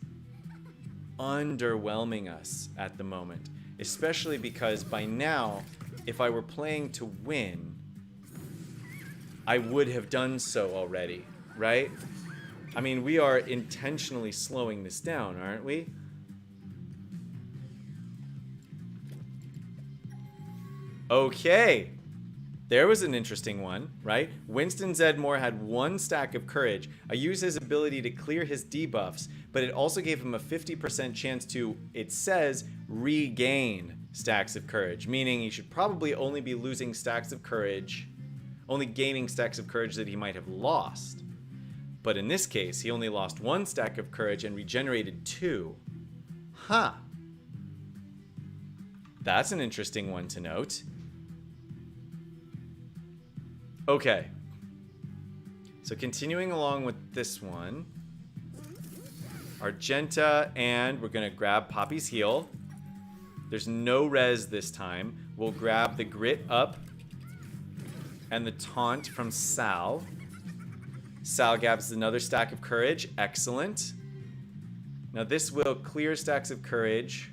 underwhelming us at the moment, especially because by now if I were playing to win, I would have done so already, right? I mean, we are intentionally slowing this down, aren't we? Okay. There was an interesting one, right? Winston Zedmore had 1 stack of courage. I used his ability to clear his debuffs, but it also gave him a 50% chance to, it says, regain stacks of courage, meaning he should probably only be losing stacks of courage, only gaining stacks of courage that he might have lost. But in this case, he only lost 1 stack of courage and regenerated 2. Huh. That's an interesting one to note. Okay. So continuing along with this one. Argenta, and we're going to grab Poppy's heal. There's no res this time. We'll grab the grit up and the taunt from Sal. Sal grabs another stack of courage. Excellent. Now this will clear stacks of courage.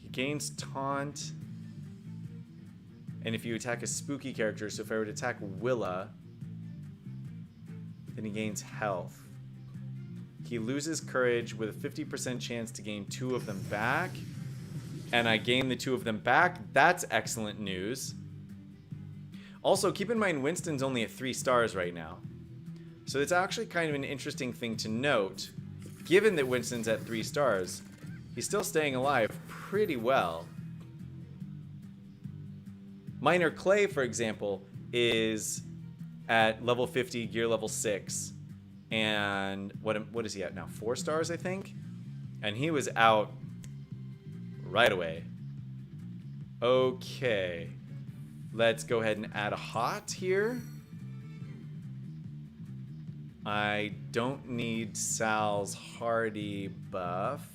He gains taunt. And if you attack a spooky character, so if I were to attack Willa, then he gains health. He loses courage with a 50% chance to gain 2 of them back. And I gain the 2 of them back. That's excellent news. Also, keep in mind Winston's only at 3 stars right now. So it's actually kind of an interesting thing to note. Given that Winston's at 3 stars, he's still staying alive pretty well. Minor Clay, for example, is at level 50, gear level 6. And what is he at now? 4 stars, I think? And he was out right away. Okay. Let's go ahead and add a hot here. I don't need Sal's hardy buff.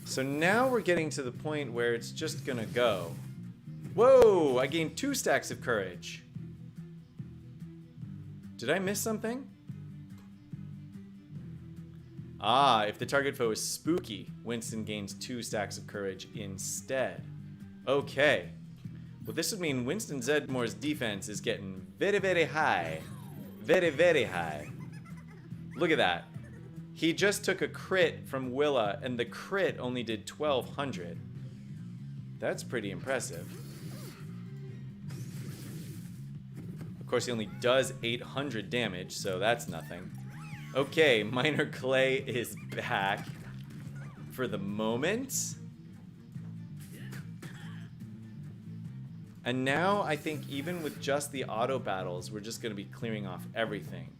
So now we're getting to the point where it's just gonna go. Whoa, I gained 2 stacks of courage. Did I miss something? Ah, if the target foe is spooky, Winston gains 2 stacks of courage instead. Okay. Well, this would mean Winston Zedmore's defense is getting very, very high. Very, very high. Look at that. He just took a crit from Willa, and the crit only did 1,200. That's pretty impressive. Of course, he only does 800 damage, so that's nothing. Okay, Minor Clay is back for the moment. And now I think even with just the auto battles, we're just going to be clearing off everything.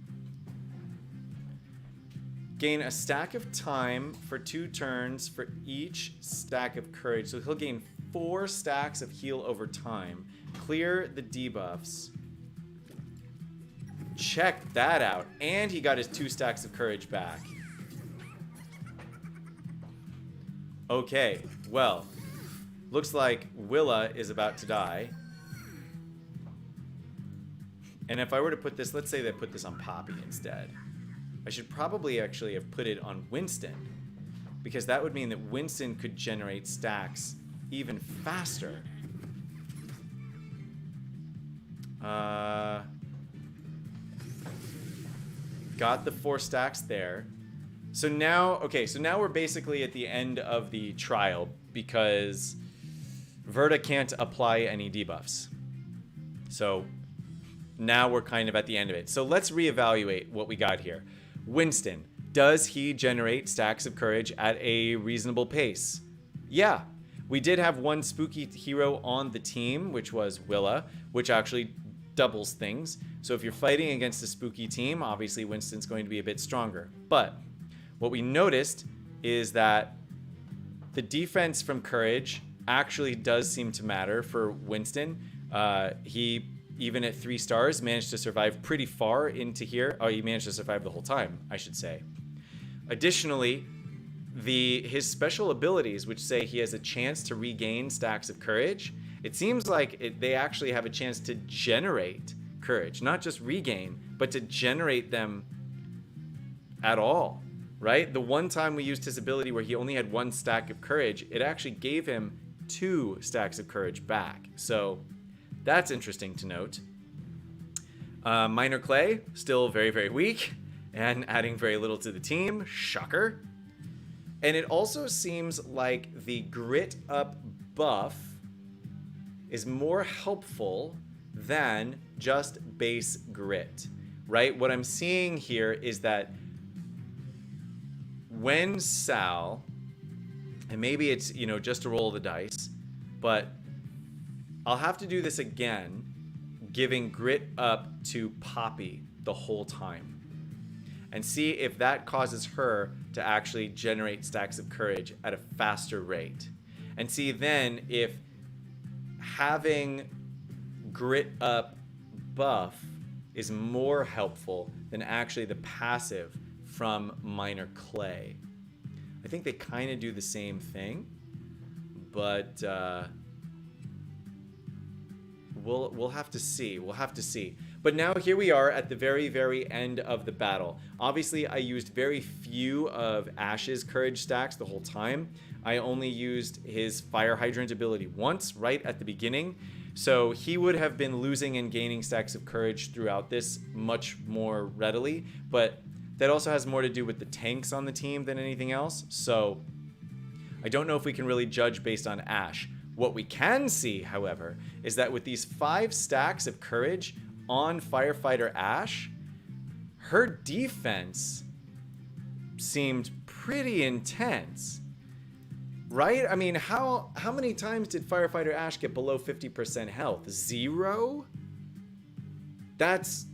Gain a stack of time for 2 turns for each stack of courage. So he'll gain 4 stacks of heal over time. Clear the debuffs. Check that out. And he got his 2 stacks of courage back. Okay, well, looks like Willa is about to die. And if I were to put this, let's say they put this on Poppy instead. I should probably actually have put it on Winston, because that would mean that Winston could generate stacks even faster. Got the 4 stacks there. So now, okay, so now we're basically at the end of the trial because Verta can't apply any debuffs. So now we're kind of at the end of it. So let's reevaluate what we got here. Winston, does he generate stacks of courage at a reasonable pace? Yeah. We did have 1 spooky hero on the team, which was Willa, which actually doubles things. So if you're fighting against a spooky team, obviously Winston's going to be a bit stronger. But what we noticed is that the defense from courage actually does seem to matter for Winston. He, even at 3 stars, managed to survive pretty far into here. Oh, he managed to survive the whole time, I should say. Additionally, his special abilities, which say he has a chance to regain stacks of courage, it seems like they actually have a chance to generate courage. Not just regain, but to generate them at all, right? The one time we used his ability where he only had 1 stack of courage, it actually gave him 2 stacks of courage back. So that's interesting to note. Minor Clay, still very, very weak and adding very little to the team. Shocker. And it also seems like the Grit Up buff is more helpful than just base grit, right? What I'm seeing here is that when Sal, and maybe it's, just a roll of the dice, but I'll have to do this again, giving Grit Up to Poppy the whole time, and see if that causes her to actually generate stacks of courage at a faster rate. And see then if having Grit Up buff is more helpful than actually the passive from Minor Clay. I think they kind of do the same thing, but we'll have to see. We'll have to see. But now here we are at the very, very end of the battle. Obviously, I used very few of Ash's courage stacks the whole time. I only used his Fire Hydrant ability once, right at the beginning. So he would have been losing and gaining stacks of courage throughout this much more readily. But that also has more to do with the tanks on the team than anything else. So I don't know if we can really judge based on Ash. What we can see, however, is that with these 5 stacks of courage on Firefighter Ash, her defense seemed pretty intense, right? I mean, how many times did Firefighter Ash get below 50% health? 0? That's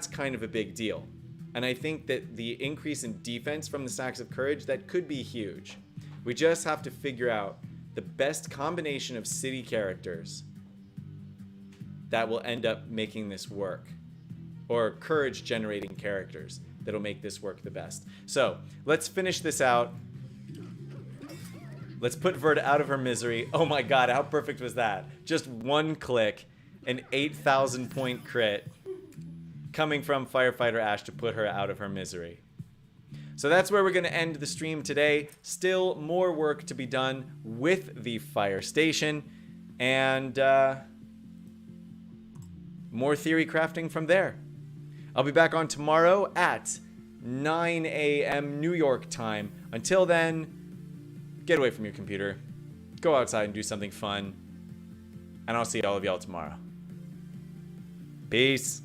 kind of a big deal. And I think that the increase in defense from the stacks of courage, that could be huge. We just have to figure out the best combination of city characters that will end up making this work, or courage generating characters that'll make this work the best. So let's finish this out. Let's put Verda out of her misery. Oh my god, how perfect was that? Just 1 click, an 8,000 point crit coming from Firefighter Ash to put her out of her misery. So that's where we're going to end the stream today. Still more work to be done with the fire station, and more theory crafting from there. I'll be back on tomorrow at 9 a.m. New York time. Until then, get away from your computer, go outside and do something fun, and I'll see all of y'all tomorrow. Peace.